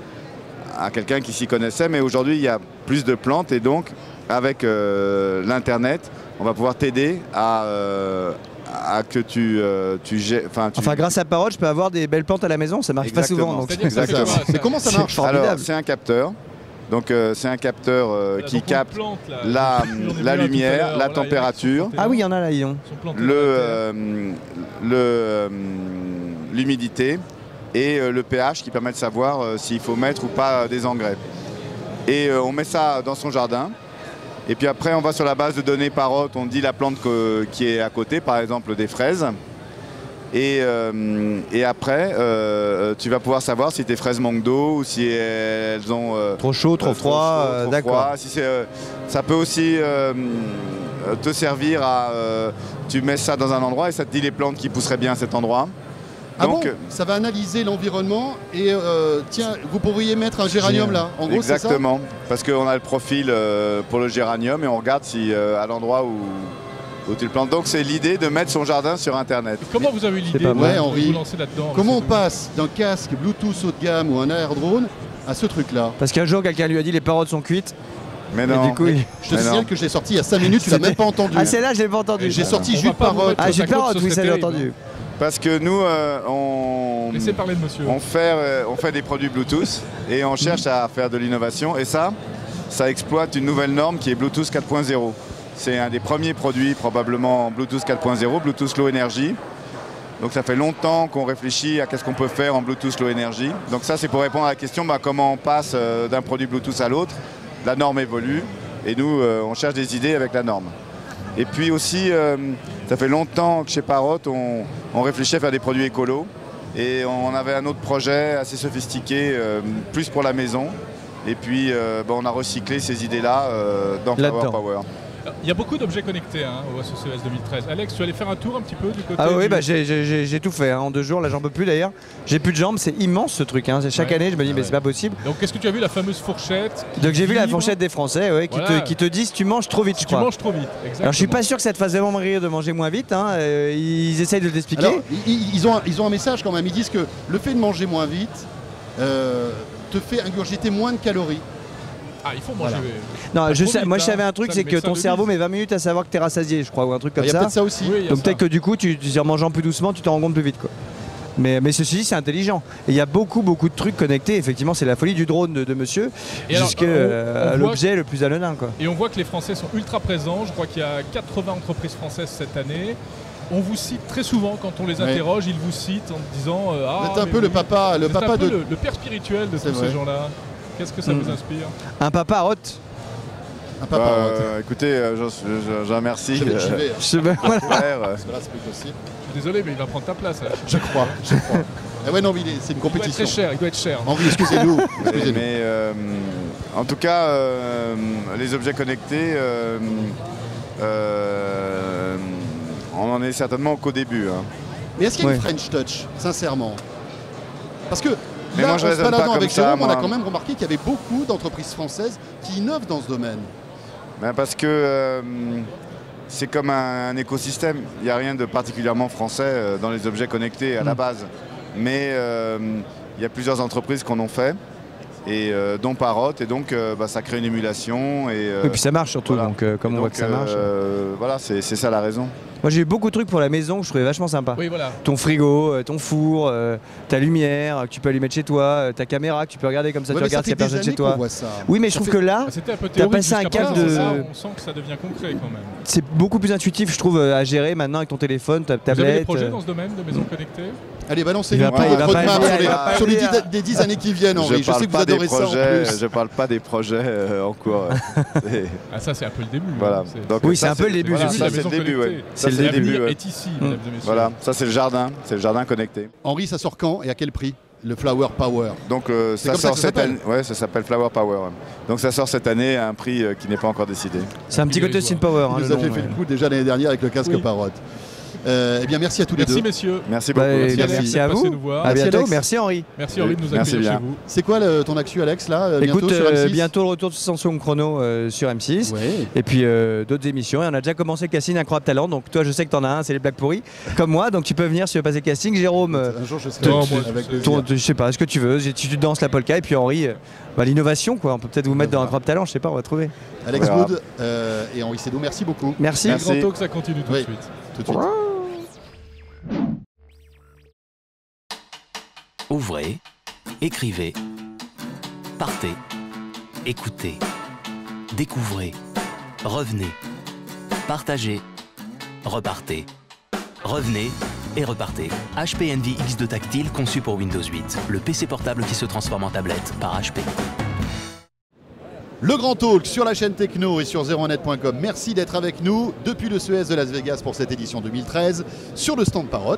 quelqu'un qui s'y connaissait. Mais aujourd'hui, il y a plus de plantes. Et donc, avec l'Internet, on va pouvoir t'aider à que tu Enfin, grâce à Parrot, je peux avoir des belles plantes à la maison. Ça marche pas Exactement. souvent. Donc... C'est-à-dire que ça Exactement. fait quoi, Mais comment ça C'est marche formidable. Alors, c'est un capteur. Donc, c'est un capteur Voilà, qui donc on capte plante, là, la j'en ai vu un tout lumière, à l'heure, la voilà, il y en a qui sont température, plantés Ah oui, il y là, en a là, dis donc. sont plantés dans la terre. l'humidité et le pH qui permet de savoir s'il faut mettre ou pas des engrais. Et on met ça dans son jardin. Et puis après, on va sur la base de données Parrot, on dit la plante qui est à côté, par exemple des fraises. Et après, tu vas pouvoir savoir si tes fraises manquent d'eau ou si elles ont... trop chaud, trop froid, d'accord. Si ça peut aussi te servir à... tu mets ça dans un endroit et ça te dit les plantes qui pousseraient bien à cet endroit. Ah donc, bon, ça va analyser l'environnement et tiens, vous pourriez mettre un géranium là. En gros, exactement, parce qu'on a le profil pour le géranium et on regarde si à l'endroit où tu le plantes. Donc c'est l'idée de mettre son jardin sur Internet. Et comment vous avez eu l'idée de vous lancer là-dedans? Comment on passe d'un casque Bluetooth haut de gamme ou un air drone à ce truc-là? Parce qu'un jour, quelqu'un lui a dit les parottes sont cuites. Mais non. Du coup, je te signale que je l'ai sorti il y a 5 minutes, tu l'as même pas entendu. Ah, celle-là, je l'ai pas entendu. J'ai sorti jus de parotte. Ah, jus de parotte, oui, ça j'ai entendu. Parce que nous, on... Laissez parler de monsieur. On fait des produits Bluetooth et on cherche à faire de l'innovation. Et ça exploite une nouvelle norme qui est Bluetooth 4.0. C'est un des premiers produits probablement Bluetooth 4.0, Bluetooth Low Energy. Donc ça fait longtemps qu'on réfléchit à qu'est-ce qu'on peut faire en Bluetooth Low Energy. Donc ça c'est pour répondre à la question comment on passe d'un produit Bluetooth à l'autre. La norme évolue et nous on cherche des idées avec la norme. Et puis aussi ça fait longtemps que chez Parrot on réfléchit à faire des produits écolos. Et on avait un autre projet assez sophistiqué, plus pour la maison. Et puis on a recyclé ces idées-là dans Flower Power. Il y a beaucoup d'objets connectés au CES 2013. Alex, tu allais faire un tour un petit peu du côté Ah oui, j'ai tout fait en 2 jours. Là, j'en peux plus d'ailleurs. J'ai plus de jambes, c'est immense ce truc. Chaque année, je me dis, mais c'est pas possible. Donc, qu'est-ce que tu as vu, la fameuse fourchette? Donc, j'ai vu la fourchette des Français qui te disent tu manges trop vite, je crois. Tu manges trop vite, exactement. Alors, je suis pas sûr que ça te fasse vraiment rire de manger moins vite. Ils essayent de t'expliquer. Ils ont un message quand même. Ils disent que le fait de manger moins vite te fait ingurgiter moins de calories. Ah, il faut manger. Voilà. Non, moi je savais un truc, c'est que ton cerveau met 20 minutes à savoir que tu es rassasié, je crois, ou un truc comme ça. Il y a peut-être ça aussi. Oui, donc peut-être que du coup, en mangeant plus doucement, tu t'en rends compte plus vite, quoi. Mais ceci dit, c'est intelligent. Et il y a beaucoup de trucs connectés. Effectivement, c'est la folie du drone de monsieur jusqu'à l'objet le plus anodin, quoi. Et on voit que les Français sont ultra présents. Je crois qu'il y a 80 entreprises françaises cette année. On vous cite très souvent quand on les interroge, ils vous citent en disant vous êtes un peu le papa le père spirituel de tous ces gens-là. Qu'est-ce que ça vous inspire? Un papa hot. Un papa hot. Écoutez, j'en remercie. J'y vais. C'est pas possible. Désolé, mais il va prendre ta place. Je crois. Ouais, non, mais c'est une compétition. Il doit être cher. Henri, excusez-nous. Mais en tout cas, les objets connectés, on en est certainement qu'au début. Mais est-ce qu'il y a une French Touch, sincèrement? Parce que mais là, moi, en se baladant avec Jérôme, on a quand même remarqué qu'il y avait beaucoup d'entreprises françaises qui innovent dans ce domaine. Parce que c'est comme un écosystème. Il n'y a rien de particulièrement français dans les objets connectés à la base. Mais il y a plusieurs entreprises qu'on en fait, et dont Parrot, et donc ça crée une émulation. Et puis ça marche surtout, voilà. Donc comme on voit que ça marche. Voilà, c'est ça la raison. Moi j'ai eu beaucoup de trucs pour la maison que je trouvais vachement sympa. Oui, voilà. Ton frigo, ton four, ta lumière que tu peux allumer de chez toi, ta caméra que tu peux regarder comme ça, tu regardes s'il n'y a personne chez toi. Oui, mais je trouve que là, tu as passé un cap de... On sent que ça devient concret quand même. C'est beaucoup plus intuitif, je trouve, à gérer maintenant avec ton téléphone, ta tablette. Vous avez des projets dans ce domaine de maisons connectées? Allez, balancez-nous votre map sur les 10 années qui viennent, Henri. Je sais que vous adorez ça en plus. Je parle pas des projets en cours. Ah, ça c'est un peu le début. Voilà. Oui, c'est un peu le début. Ça c'est le début, oui. C'est le début. Est ici, mesdames et messieurs. Voilà, ça c'est le jardin connecté. Henri, ça sort quand et à quel prix? Le Flower Power. Donc ça sort cette année. Ouais, ça s'appelle Flower Power. Donc ça sort cette année à un prix qui n'est pas encore décidé. C'est un petit côté Steel Power. Il nous a fait le coup déjà l'année dernière avec le casque Parrot. Eh bien, merci à tous les deux. Merci messieurs. Merci beaucoup. Merci à vous. À bientôt. Merci Henri. Merci Henri de nous accueillir chez vous. C'est quoi ton actu, Alex, là? Écoute, bientôt le retour de Samsung Chrono sur M6. Et puis d'autres émissions. Et on a déjà commencé le casting Incroyable Talent. Donc toi, je sais que t'en as un, c'est les blagues pourries. Comme moi. Donc tu peux venir si tu veux passer le casting. Jérôme, un jour je serai avec je sais pas, ce que tu veux. Tu danses la polka. Et puis Henri, l'innovation, quoi. On peut peut-être vous mettre dans Incroyable Talent. Je sais pas, on va trouver. Alex Wood et Henri Seydoux, merci beaucoup. Merci. Grand talk, ça continue tout de suite. Tout de suite. Ouvrez, écrivez, partez, écoutez, découvrez, revenez, partagez, repartez, revenez et repartez. HP Envy X2 Tactile conçu pour Windows 8, le PC portable qui se transforme en tablette par HP. Le Grand Talk sur la chaîne Techno et sur 01net.com. Merci d'être avec nous depuis le CES de Las Vegas pour cette édition 2013 sur le stand Parrot.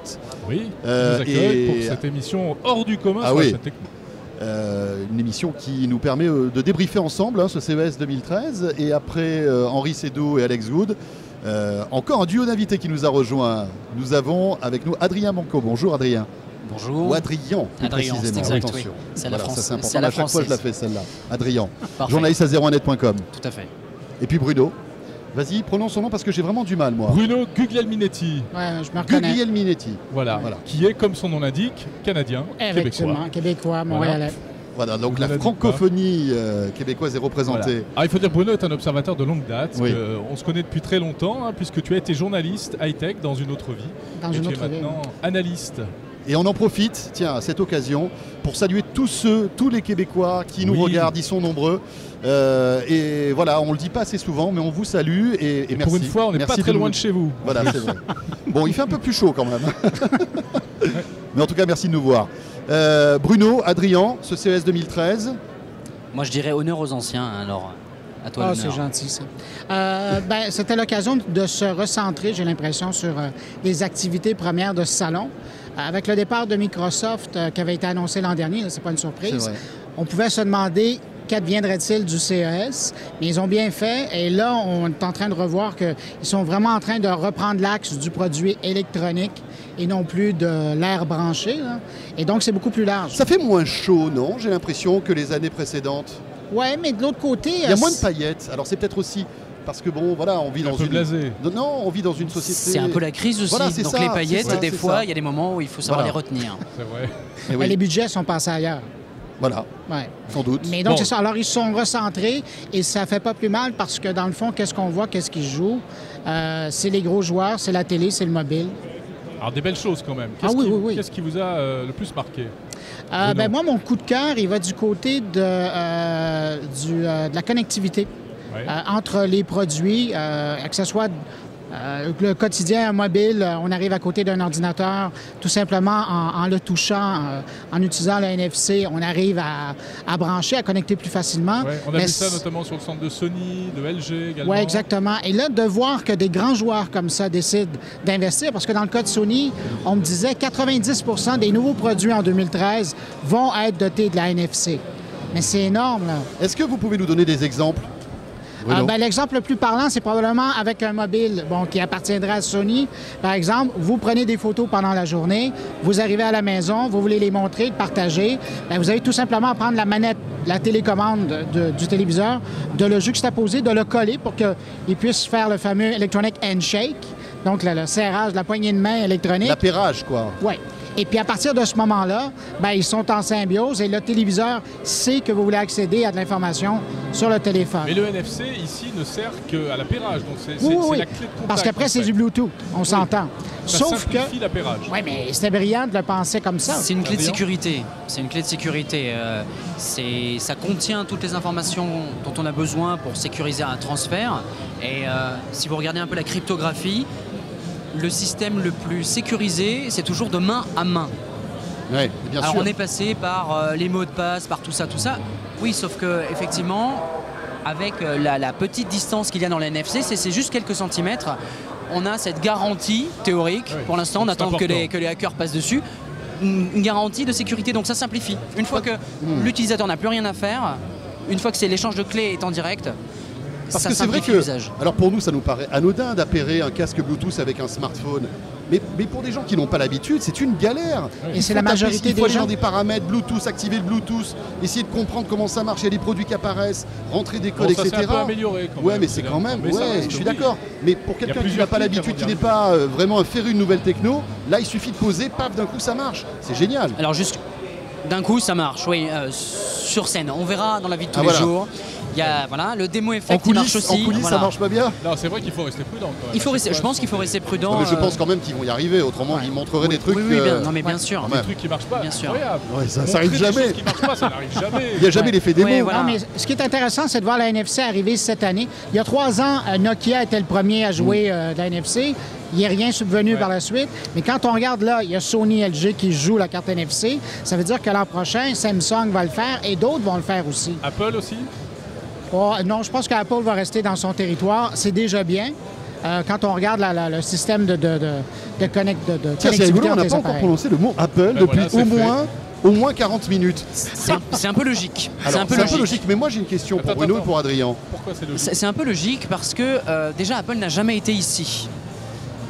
Oui, on nous accueille pour cette émission hors du commun sur la chaîne Techno. Une émission qui nous permet de débriefer ensemble ce CES 2013. Et après Henri Seydoux et Alex Good, encore un duo d'invités qui nous a rejoint. Nous avons avec nous Adrien Banco. Bonjour Adrien. Bonjour. Ou Adrien, plus précisément. Exact, attention. Oui. C'est la France. Ça, c'est important. À chaque fois, je la fais celle-là. Adrien, Parfait. journaliste à 01net.com. Tout à fait. Et puis Bruno. Vas-y, prononce son nom parce que j'ai vraiment du mal, moi. Bruno Guglielminetti. Ouais, je me reconnais. Guglielminetti. Voilà. Qui est, comme son nom l'indique, canadien, Effectivement, québécois, montréalais. Voilà, donc la francophonie québécoise est représentée. Voilà. Alors, il faut dire Bruno est un observateur de longue date. Oui. On se connaît depuis très longtemps, puisque tu as été journaliste high-tech dans une autre vie. Dans une autre vie. Tu es maintenant analyste. Et on en profite, tiens, à cette occasion, pour saluer tous les Québécois qui nous regardent, ils sont nombreux. Et voilà, on ne le dit pas assez souvent, mais on vous salue et merci. Pour une fois, on n'est pas très loin de chez vous. Voilà, c'est vrai. Bon, il fait un peu plus chaud quand même. Mais en tout cas, merci de nous voir. Bruno, Adrien, ce CES 2013. Moi, je dirais honneur aux anciens, alors à toi l'honneur. C'est gentil, ça. C'était l'occasion de se recentrer, j'ai l'impression, sur les activités premières de ce salon. Avec le départ de Microsoft qui avait été annoncé l'an dernier, c'est pas une surprise, on pouvait se demander qu'adviendrait-il du CES, mais ils ont bien fait. Et là, on est en train de revoir qu'ils sont vraiment en train de reprendre l'axe du produit électronique et non plus de l'air branché. Là. Et donc, c'est beaucoup plus large. Ça fait moins chaud, non? J'ai l'impression que les années précédentes. Oui, mais de l'autre côté... Il y a moins de paillettes. Alors, c'est peut-être aussi... Parce que bon, voilà, on vit dans une... blasé. Non, on vit dans une société... C'est un peu la crise aussi. Voilà, donc les paillettes, des fois, il y a des moments où il faut savoir les retenir. C'est vrai. Mais les budgets sont passés ailleurs. Voilà, sans doute. Mais donc, c'est ça. Alors, ils se sont recentrés et ça fait pas plus mal parce que, dans le fond, qu'est-ce qu'on voit, qu'est-ce qu'ils jouent? C'est les gros joueurs, c'est la télé, c'est le mobile. Alors, des belles choses quand même. Qu'est-ce qui vous a le plus marqué? Moi, mon coup de cœur, il va du côté de la connectivité entre les produits, que ce soit le quotidien mobile, on arrive à côté d'un ordinateur tout simplement en le touchant, en utilisant le NFC, on arrive à brancher, à connecter plus facilement. Ouais, on a vu ça notamment sur le centre de Sony, de LG également. Oui, exactement. Et là, de voir que des grands joueurs comme ça décident d'investir, parce que dans le cas de Sony, on me disait 90% des nouveaux produits en 2013 vont être dotés de la NFC. Mais c'est énorme, là. Est-ce que vous pouvez nous donner des exemples? L'exemple le plus parlant, c'est probablement avec un mobile qui appartiendrait à Sony. Par exemple, vous prenez des photos pendant la journée, vous arrivez à la maison, vous voulez les montrer, partager. Vous avez tout simplement à prendre la manette, la télécommande du téléviseur, de le juxtaposer, de le coller pour qu'il puisse faire le fameux Electronic Handshake, donc le serrage de la poignée de main électronique. L'appairage, quoi. Oui. Et puis, à partir de ce moment-là, ils sont en symbiose et le téléviseur sait que vous voulez accéder à de l'information sur le téléphone. Mais le NFC, ici, ne sert qu'à l'appairage. Donc, c'est la clé de contact. Parce qu'après, c'est du Bluetooth. On s'entend. Ça simplifie l'appairage. Oui, mais c'était brillant de le penser comme ça. C'est une clé de sécurité. C'est une clé de sécurité. Ça contient toutes les informations dont on a besoin pour sécuriser un transfert. Et si vous regardez un peu la cryptographie, le système le plus sécurisé, c'est toujours de main à main. Oui, bien sûr. Alors on est passé par les mots de passe, par tout ça. Oui, sauf que effectivement, avec la petite distance qu'il y a dans l'NFC, c'est juste quelques centimètres. On a cette garantie théorique. Oui, pour l'instant, on attend que les hackers passent dessus. Une garantie de sécurité, donc ça simplifie. Une fois que l'utilisateur n'a plus rien à faire, une fois que l'échange de clés est en direct, parce que c'est vrai que, alors pour nous, ça nous paraît anodin d'appairer un casque Bluetooth avec un smartphone. Mais pour des gens qui n'ont pas l'habitude, c'est une galère. Et c'est la majorité des gens. Il faut aller dans des paramètres Bluetooth, activer le Bluetooth, essayer de comprendre comment ça marche. Il y a des produits qui apparaissent, rentrer des codes, etc. Ça s'est un peu amélioré quand même. Ouais, mais c'est quand même. Je suis d'accord. Mais pour quelqu'un qui n'a pas l'habitude, qui n'est pas vraiment un féru de nouvelles techno, là, il suffit de poser, paf, d'un coup, ça marche. C'est génial. Alors juste d'un coup, ça marche. Oui, sur scène. On verra dans la vie de tous les jours. Il y a le démo effect qui marche aussi. En coulisses, ça marche pas bien. Non, c'est vrai qu'il faut rester prudent quand même. Je pense qu'il faut rester prudent. Non, mais je pense quand même qu'ils vont y arriver. Autrement, ils montreraient des trucs. Oui, non, mais bien sûr. Des trucs qui marchent pas. Bien sûr. Ouais, ça arrive jamais. Qui marchent pas, ça n'arrive jamais. Il n'y a jamais l'effet démo. Non, mais ce qui est intéressant, c'est de voir la NFC arriver cette année. Il y a 3 ans, Nokia était le premier à jouer de la NFC. Il n'y a rien subvenu par la suite. Mais quand on regarde là, il y a Sony LG qui joue la carte NFC. Ça veut dire que l'an prochain, Samsung va le faire et d'autres vont le faire aussi. Apple aussi? Oh, non, je pense qu'Apple va rester dans son territoire. C'est déjà bien. Quand on regarde le système de connectivité. Tiens, c'est rigolo, on n'a pas encore prononcé le mot Apple depuis au moins 40 minutes. C'est un peu logique. C'est un peu logique, mais moi j'ai une question pour Bruno et pour Adrien. Pourquoi c'est logique? C'est un peu logique parce que déjà Apple n'a jamais été ici.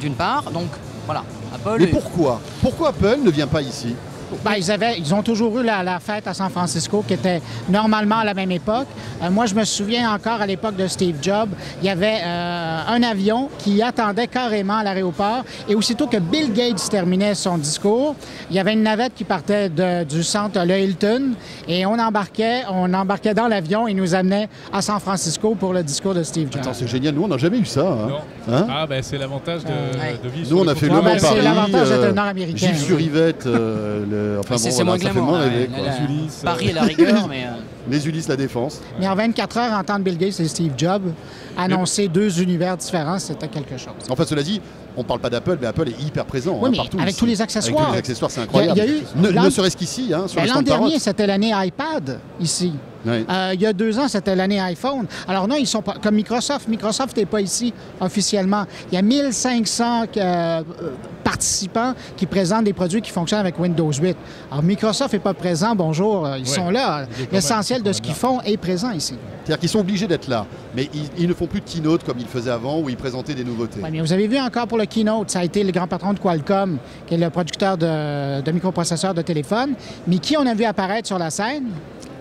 D'une part, donc voilà. Apple. Mais pourquoi Apple ne vient pas ici? Ben, ils ont toujours eu la fête à San Francisco qui était normalement à la même époque. Moi, je me souviens encore à l'époque de Steve Jobs, il y avait un avion qui attendait carrément à l'aéroport et aussitôt que Bill Gates terminait son discours, il y avait une navette qui partait du centre le Hilton et on embarquait dans l'avion et nous amenait à San Francisco pour le discours de Steve Jobs. Attends, c'est génial, nous on n'a jamais eu ça. Hein. Non. Ah ben c'est l'avantage de vivre. Nous on a fait Le Mans Paris, c'est l'avantage d'être nord-américain. Gilles sur Yvette, c'est moins glamour. Paris est la rigueur, mais... Les Ulysses, la Défense. Mais en 24 heures, entendre Bill Gates et Steve Jobs annoncer deux univers différents, c'était quelque chose. En fait, cela dit, on ne parle pas d'Apple, mais Apple est hyper présent partout. Avec tous les accessoires. Avec tous les accessoires, c'est incroyable. Ne serait-ce qu'ici, sur le l'an stand dernier, c'était l'année iPad, ici. Oui. Il y a 2 ans, c'était l'année iPhone. Alors non, ils sont pas comme Microsoft. Microsoft n'est pas ici officiellement. Il y a 1500 participants qui présentent des produits qui fonctionnent avec Windows 8. Alors Microsoft n'est pas présent, bonjour, ils sont là. L'essentiel de ce qu'ils font est présent ici. C'est-à-dire qu'ils sont obligés d'être là, mais ils ne font plus de keynote comme ils faisaient avant, où ils présentaient des nouveautés. Oui, mais vous avez vu encore pour le keynote, ça a été le grand patron de Qualcomm, qui est le producteur de microprocesseurs de téléphone, mais qui on a vu apparaître sur la scène?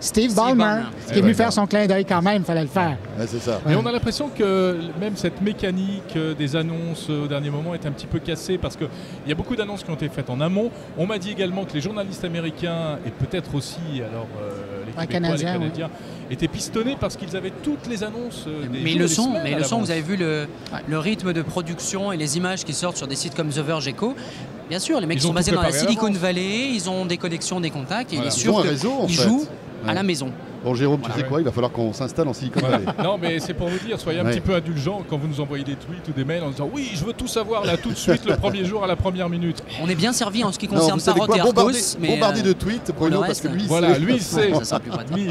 Steve Ballmer, qui est venu faire son clin d'œil quand même, il fallait le faire. Ouais, c'est ça. Mais on a l'impression que même cette mécanique des annonces au dernier moment est un petit peu cassée parce qu'il y a beaucoup d'annonces qui ont été faites en amont. On m'a dit également que les journalistes américains et peut-être aussi alors, les Québécois, les Canadiens étaient pistonnés parce qu'ils avaient toutes les annonces mais ils le sont, vous avez vu le rythme de production et les images qui sortent sur des sites comme The Verge Echo. Bien sûr, les mecs sont basés dans la Silicon Valley, ils ont des connexions, des contacts, et il est sûr qu'ils jouent à la maison. Bon, Jérôme, tu sais quoi? Il va falloir qu'on s'installe en Silicon Valley. Non, mais c'est pour vous dire, soyez un petit peu indulgents quand vous nous envoyez des tweets ou des mails en disant oui, je veux tout savoir là tout de suite le premier jour à la première minute. On est bien servi en ce qui concerne Parrot et Argos. Bombardé de tweets, Bruno, parce que lui, lui, c'est. Ça sera plus pratique.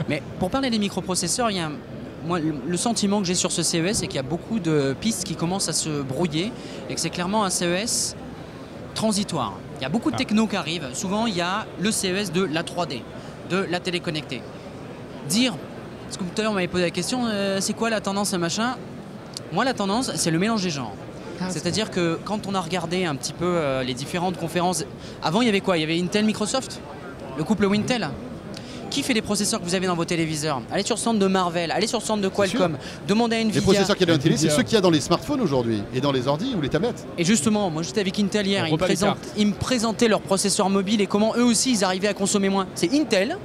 Mais pour parler des microprocesseurs, il y a moi, le sentiment que j'ai sur ce CES, c'est qu'il y a beaucoup de pistes qui commencent à se brouiller et que c'est clairement un CES transitoire. Il y a beaucoup de techno qui arrivent. Souvent, il y a le CES de la 3D, de la télé connectée. Parce que tout à l'heure, on m'avait posé la question, c'est quoi la tendance à machin? Moi, la tendance, c'est le mélange des genres. C'est-à-dire que quand on a regardé un petit peu les différentes conférences, avant, il y avait quoi? Il y avait Intel, Microsoft, le couple Wintel. Qui fait les processeurs que vous avez dans vos téléviseurs? Allez sur le centre de Marvel, allez sur le centre de Qualcomm, demandez à Nvidia. Les processeurs qu'il y a dans la télé, c'est ceux qu'il y a dans les smartphones aujourd'hui et dans les ordi ou les tablettes. Et justement, moi j'étais avec Intel hier, ils me présentaient leurs processeurs mobiles et comment eux aussi ils arrivaient à consommer moins. C'est Intel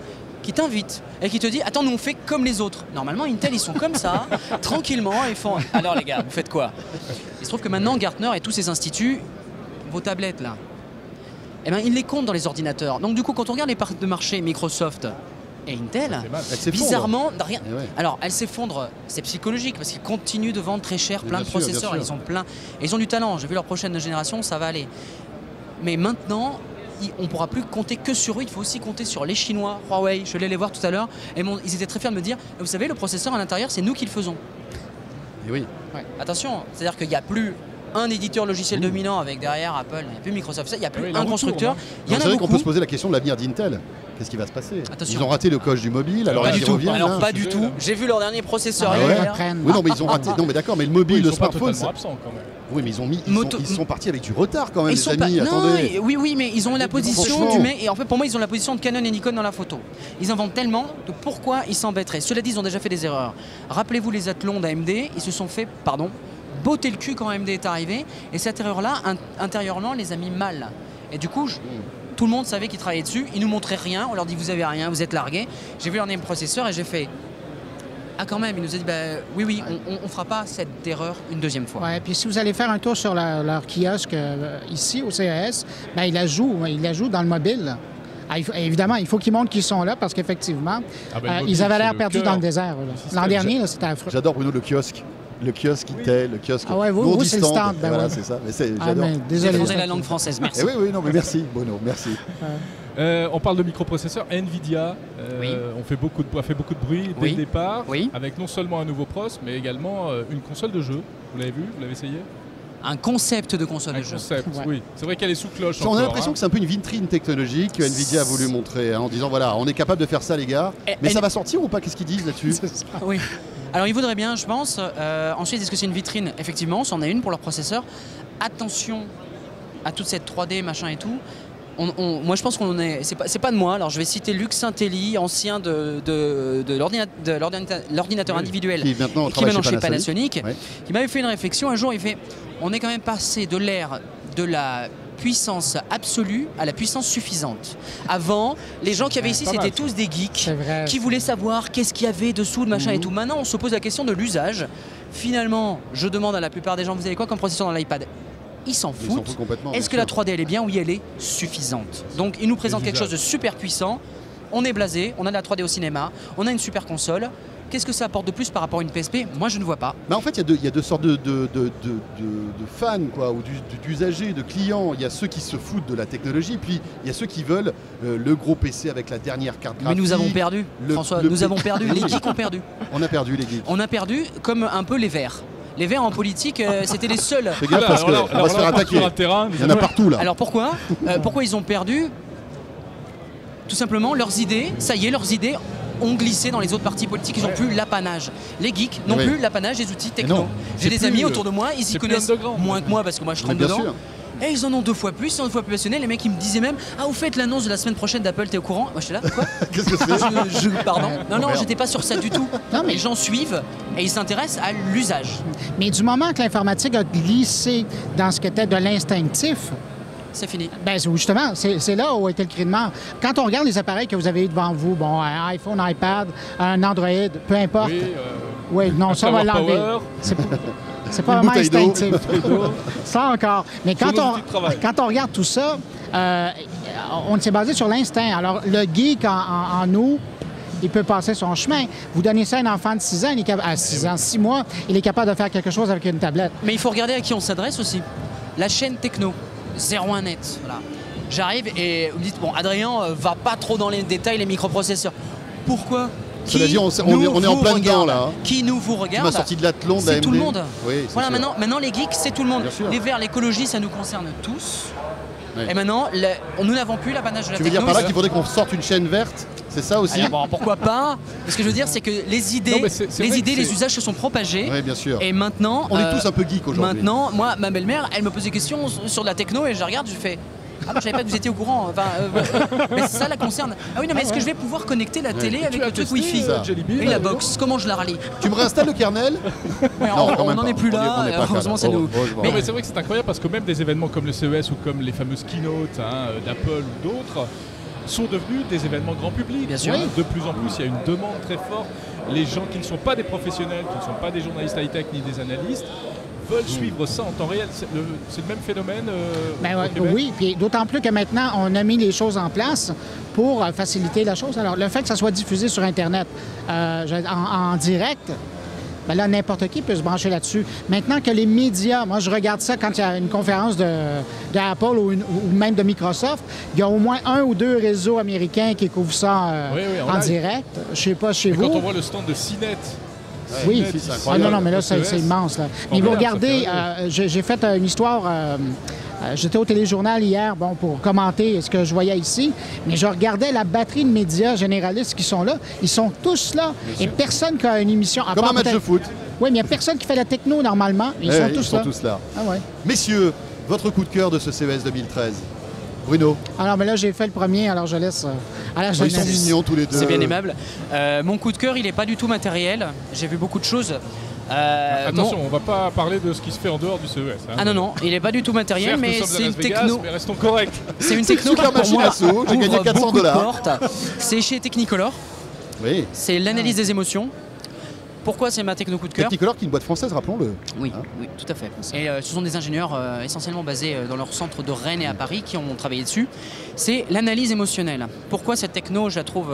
qui t'invite et qui te dit attends, nous on fait comme les autres. Normalement Intel ils sont comme ça, tranquillement, ils font alors les gars, vous faites quoi? Il se trouve que maintenant Gartner et tous ces instituts, vos tablettes là, eh ben, ils les comptent dans les ordinateurs. Donc du coup quand on regarde les parts de marché Microsoft et Intel, bizarrement, rien. Alors, elles s'effondrent, c'est psychologique parce qu'ils continuent de vendre très cher plein de processeurs. Ils ont plein, et ils ont du talent. J'ai vu leur prochaine génération, ça va aller. Mais maintenant, on ne pourra plus compter que sur eux. Il faut aussi compter sur les Chinois, Huawei. Je vais les voir tout à l'heure. Et ils étaient très fiers de me dire, vous savez, le processeur à l'intérieur, c'est nous qui le faisons. Et oui. Ouais. Attention, c'est-à-dire qu'il n'y a plus un éditeur logiciel dominant avec derrière Apple, il n'y a plus Microsoft, il n'y a plus un constructeur. Il y en a beaucoup. C'est vrai qu'on peut se poser la question de l'avenir d'Intel. Qu'est-ce qui va se passer? Attention. Ils ont raté le coche du mobile, alors ils reviennent. Alors pas du tout. J'ai vu leur dernier processeur. Oui, non, mais ils ont raté. Non, mais d'accord, mais le mobile, le smartphone. Absents, quand même. Oui, mais ils sont partis avec du retard quand même, les amis. Attendez. Oui, mais ils ont la position du et en fait pour moi ils ont la position de Canon et Nikon dans la photo. Ils inventent tellement de pourquoi ils s'embêteraient. Cela dit, ils ont déjà fait des erreurs. Rappelez-vous les athlons d'AMD, ils se sont fait, botter le cul quand AMD est arrivé, et cette erreur-là, intérieurement, les a mis mal. Et du coup, tout le monde savait qu'ils travaillaient dessus, ils nous montraient rien, on leur dit vous avez rien, vous êtes largués. J'ai vu leur name processeur et j'ai fait ah quand même, ils nous ont dit oui, on fera pas cette erreur une deuxième fois. Ouais, puis si vous allez faire un tour sur leur kiosque ici au CES, ils la jouent dans le mobile. Ah, évidemment, il faut qu'ils montrent qu'ils sont là parce qu'effectivement, ils avaient l'air perdus dans le désert. L'an dernier, c'était affreux. J'adore Bruno le kiosque. Le kiosque Intel, le kiosque. Ah ouais, vous c'est le stand. Voilà, c'est ça. Mais j'adore. Désolé. J'ai la langue française, merci. Oui, non, mais merci, Bruno, merci. On parle de microprocesseurs. Nvidia a fait beaucoup de bruit dès le départ, avec non seulement un nouveau pros, mais également une console de jeu. Vous l'avez vu? Vous l'avez essayé? Un concept de console de jeu. Oui. C'est vrai qu'elle est sous cloche. On a l'impression que c'est un peu une vitrine technologique que Nvidia a voulu montrer, en disant voilà, on est capable de faire ça, les gars. Mais ça va sortir ou pas? Qu'est-ce qu'ils disent là-dessus? Oui. Alors ils voudraient bien, je pense. Ensuite, est-ce que c'est une vitrine? Effectivement, c'en est une pour leur processeur. Attention à toute cette 3D, machin et tout. Moi, je pense qu'on est. C'est pas de moi. Alors, je vais citer Luc Saint-Élie, ancien de l'ordinateur individuel, qui maintenant chez Panasonic, qui m'avait fait une réflexion. Un jour, il fait on est quand même passé de l'ère de la puissance absolue à la puissance suffisante. Avant, les gens qui avaient ici, c'était tous des geeks qui voulaient savoir qu'est-ce qu'il y avait dessous, le machin et tout. Maintenant, on se pose la question de l'usage. Finalement, je demande à la plupart des gens, vous avez quoi comme processeur dans l'iPad? Ils s'en foutent. Est-ce que la 3D elle est bien? Oui, elle est suffisante. Donc ils nous présentent quelque chose de super puissant. On est blasé, on a de la 3D au cinéma, on a une super console. Qu'est-ce que ça apporte de plus par rapport à une PSP? Moi, je ne vois pas. Mais en fait, il y a deux sortes de fans, quoi, ou d'usagers, de clients. Il y a ceux qui se foutent de la technologie, puis il y a ceux qui veulent le gros PC avec la dernière carte graphique. Mais nous avons perdu, François, nous avons perdu. Les geeks ont perdu. On a perdu les geeks. On a perdu comme un peu les Verts. Les Verts en politique, c'était les seuls. Fais gaffe parce qu'on va se faire attaquer. Il y en a partout là. Alors pourquoi ils ont perdu? Tout simplement, leurs idées, ça y est, leurs idées ont glissé dans les autres partis politiques, ils n'ont plus l'apanage. Les geeks n'ont plus l'apanage des outils techno. J'ai des amis autour de moi, ils y connaissent moins que moi parce que moi je trempe dedans. Et ils en ont 2 fois plus, ils sont 2 fois plus passionnés. Les mecs ils me disaient même ah vous faites l'annonce de la semaine prochaine d'Apple, t'es au courant? Moi j'étais là, quoi? Qu'est-ce que c'est? Pardon. Non, j'étais pas sur ça du tout. Non, mais les gens suivent et ils s'intéressent à l'usage. Mais du moment que l'informatique a glissé dans ce qui était de l'instinctif, c'est fini. Ben justement, c'est là où était le cri de mort. Quand on regarde les appareils que vous avez devant vous, bon, un iPhone, un iPad, un Android, peu importe. Oui, non, ça on va l'enlever. C'est pas vraiment instinctif. Ça encore. Mais quand on regarde tout ça, on s'est basé sur l'instinct. Alors, le geek en nous, il peut passer son chemin. Vous donnez ça à un enfant de 6 ans, il est à 6 mois, il est capable de faire quelque chose avec une tablette. Mais il faut regarder à qui on s'adresse aussi. La chaîne techno. 01net, voilà. J'arrive et vous me dites, bon, Adrien, va pas trop dans les détails, les microprocesseurs. Pourquoi? Cela dit, on est en plein dedans là. Qui nous vous regarde? Tu m'as sorti de l'athlon de la C'est tout le monde. Oui, voilà, maintenant les geeks, c'est tout le monde. Les verts, l'écologie, ça nous concerne tous. Ouais. Et maintenant, nous n'avons plus l'apanage de la techno. Tu veux dire par là qu'il faudrait qu'on sorte une chaîne verte? C'est ça aussi? Alors, bon, pourquoi pas? Ce que je veux dire, c'est que les idées, les usages se sont propagés. Oui, bien sûr. Et maintenant... On est tous un peu geeks aujourd'hui. Maintenant, moi, ma belle-mère, elle me pose des questions sur de la techno et je regarde, je fais... Ah bah je savais pas que vous étiez au courant. Enfin, mais ça la concerne. Ah oui, non, mais est-ce que je vais pouvoir connecter la télé avec le truc Wi-Fi et la box? Comment je la rallie? Tu me réinstalles le kernel? On n'en est plus là. Heureusement, c'est nous. Mais c'est vrai que c'est incroyable parce que même des événements comme le CES ou comme les fameuses keynotes d'Apple ou d'autres sont devenus des événements grand public. Bien sûr. De plus en plus, il y a une demande très forte. Les gens qui ne sont pas des professionnels, qui ne sont pas des journalistes high-tech ni des analystes, veulent suivre ça en temps réel. C'est le même phénomène oui, puis d'autant plus que maintenant, on a mis les choses en place pour faciliter la chose. Alors, le fait que ça soit diffusé sur Internet en direct, ben là, n'importe qui peut se brancher là-dessus. Maintenant que les médias, moi, je regarde ça quand il y a une conférence d'Apple ou même de Microsoft, il y a au moins 1 ou 2 réseaux américains qui couvrent ça en direct. Je sais pas chez vous. Quand on voit le stand de CNET, oui, non, mais là, c'est immense. Là. Mais vous regardez, j'ai fait une histoire, j'étais au téléjournal hier pour commenter ce que je voyais ici, mais je regardais la batterie de médias généralistes qui sont là. Ils sont tous là. Et personne qui a une émission... Comme un match de foot. Oui, mais il n'y a personne qui fait la techno normalement. Ils sont tous là. Ah, ouais. Messieurs, votre coup de cœur de ce CES 2013? Bruno. Alors, mais là, j'ai fait le premier, alors je laisse à la jeunesse. Ils sont mignons tous les deux. C'est bien aimable. Mon coup de cœur, il n'est pas du tout matériel. J'ai vu beaucoup de choses. Attention, on ne va pas parler de ce qui se fait en dehors du CES. Ah non, il n'est pas du tout matériel, mais c'est une techno. Mais restons corrects. C'est une techno qui, pour moi, j'ai gagné $400. C'est chez Technicolor. Oui. C'est l'analyse des émotions. Pourquoi c'est ma techno coup de cœur? Technicolor qui est une boîte française, rappelons-le. Oui, oui, tout à fait. Et ce sont des ingénieurs essentiellement basés dans leur centre de Rennes et à Paris qui ont travaillé dessus. C'est l'analyse émotionnelle. Pourquoi cette techno, je la trouve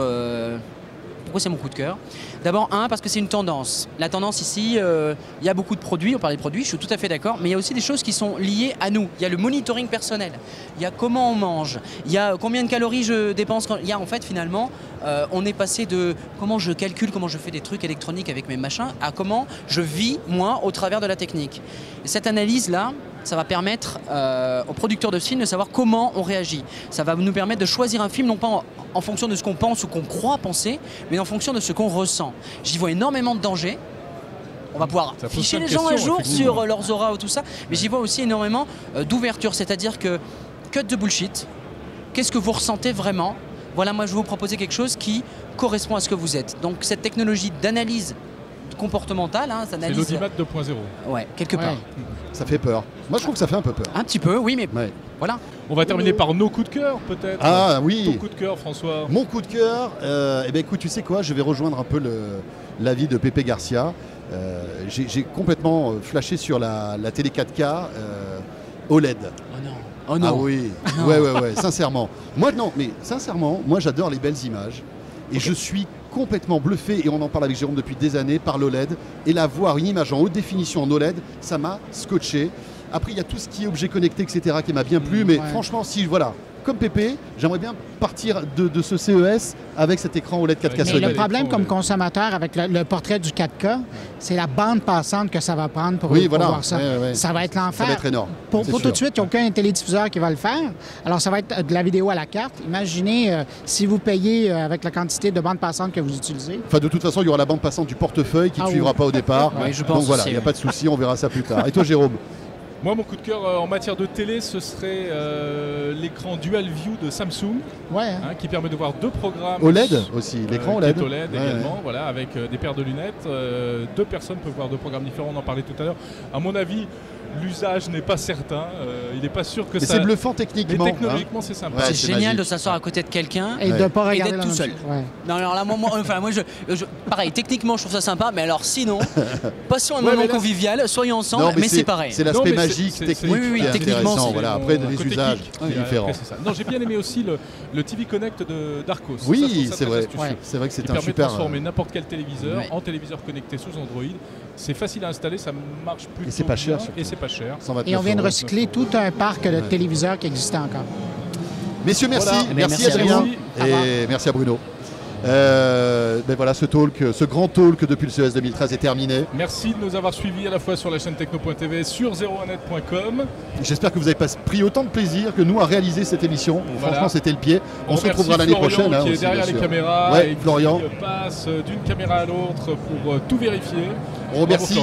Pourquoi c'est mon coup de cœur? D'abord, parce que c'est une tendance. La tendance ici, il y a beaucoup de produits, on parlait de produits, je suis tout à fait d'accord, mais il y a aussi des choses qui sont liées à nous. Il y a le monitoring personnel, il y a comment on mange, il y a combien de calories je dépense. Il y a en fait finalement, on est passé de comment je calcule, comment je fais des trucs électroniques avec mes machins, à comment je vis moi au travers de la technique. Et cette analyse-là, ça va permettre aux producteurs de films de savoir comment on réagit. Ça va nous permettre de choisir un film non pas en fonction de ce qu'on pense ou qu'on croit penser, mais en fonction de ce qu'on ressent. J'y vois énormément de dangers. On va pouvoir ficher les gens un jour sur leurs auras ou tout ça, mais j'y vois aussi énormément d'ouverture, c'est-à-dire que cut de bullshit, qu'est-ce que vous ressentez vraiment? Voilà, moi je vais vous proposer quelque chose qui correspond à ce que vous êtes. Donc cette technologie d'analyse comportementale, hein, c'est l'audimat 2.0. Ouais, quelque part. Ça fait peur. Moi je trouve que ça fait un peu peur. Un petit peu, oui, mais voilà. On va terminer par nos coups de cœur peut-être. Ah oui. Ton coup de cœur, François. Mon coup de cœur, eh ben écoute, tu sais quoi, je vais rejoindre un peu l'avis de Pépé Garcia. J'ai complètement flashé sur la télé 4K OLED. Oh non. Oh non. Ah oui. Ouais, sincèrement. Moi j'adore les belles images. Et je suis complètement bluffé, et on en parle avec Jérôme depuis des années, par l'OLED. Et là, voir une image en haute définition en OLED, ça m'a scotché. Après, il y a tout ce qui est objet connecté, etc., qui m'a bien plu. Mais franchement, si, voilà, comme Pépé, j'aimerais bien partir de ce CES avec cet écran OLED 4K solide. Mais le problème comme consommateur avec le portrait du 4K, c'est la bande passante que ça va prendre pour voir ça. Ça va être l'enfer. Ça va être énorme. Pour tout de suite, il n'y a aucun télédiffuseur qui va le faire. Alors, ça va être de la vidéo à la carte. Imaginez si vous payez avec la quantité de bande passante que vous utilisez. Enfin, de toute façon, il y aura la bande passante du portefeuille qui ne suivra pas au départ. Oui, je pense. Donc voilà, il n'y a pas de souci, on verra ça plus tard. Et toi, Jérôme? Moi, mon coup de cœur en matière de télé, ce serait l'écran Dual View de Samsung, qui permet de voir 2 programmes. OLED aussi, l'écran OLED. OLED également, voilà, avec des paires de lunettes. 2 personnes peuvent voir 2 programmes différents, on en parlait tout à l'heure. À mon avis, l'usage n'est pas certain. Il n'est pas sûr que ça. Mais c'est bluffant techniquement. Mais technologiquement, c'est sympa. C'est génial de s'asseoir à côté de quelqu'un et de ne pas regarder d'être tout seul. Non, alors là, moi, pareil, techniquement, je trouve ça sympa, mais alors sinon, passons un moment convivial, soyons ensemble, mais séparés. C'est l'aspect magique, technique. Oui, techniquement, voilà. Après, les usages différents. Non, j'ai bien aimé aussi le TV Connect d'Arcos. Oui, c'est vrai. C'est vrai que c'est un super. Il permet de transformer n'importe quel téléviseur en téléviseur connecté sous Android. C'est facile à installer, ça marche plutôt bien. Et c'est pas cher. Et c'est pas cher. Et on vient de recycler tout un parc de téléviseurs qui existait encore. Messieurs, merci. Voilà. Merci Adrien. Et merci à Bruno. Ben voilà, ce grand talk depuis le CES 2013 est terminé. Merci de nous avoir suivis à la fois sur la chaîne techno.tv, sur 01net.com. J'espère que vous avez pris autant de plaisir que nous à réaliser cette émission. Voilà. Franchement, c'était le pied. On se retrouvera l'année prochaine. Qui est aussi, derrière les caméras et Florian qui passe d'une caméra à l'autre pour tout vérifier. On remercie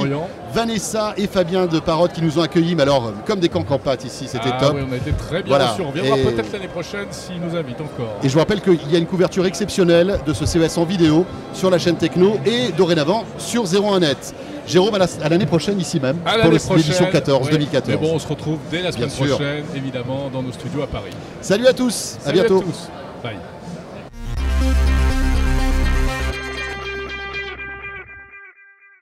Vanessa et Fabien de Parotte qui nous ont accueillis, mais alors comme des cancampates ici, c'était top. Oui, on a été très bien reçus. On reviendra peut-être l'année prochaine s'ils nous invitent encore. Et je vous rappelle qu'il y a une couverture exceptionnelle de ce CES en vidéo sur la chaîne Techno et dorénavant sur 01net. Jérôme, à l'année prochaine ici même pour l'édition 2014. Mais bon, on se retrouve dès la semaine prochaine, évidemment, dans nos studios à Paris. Salut à tous, à bientôt. Bye.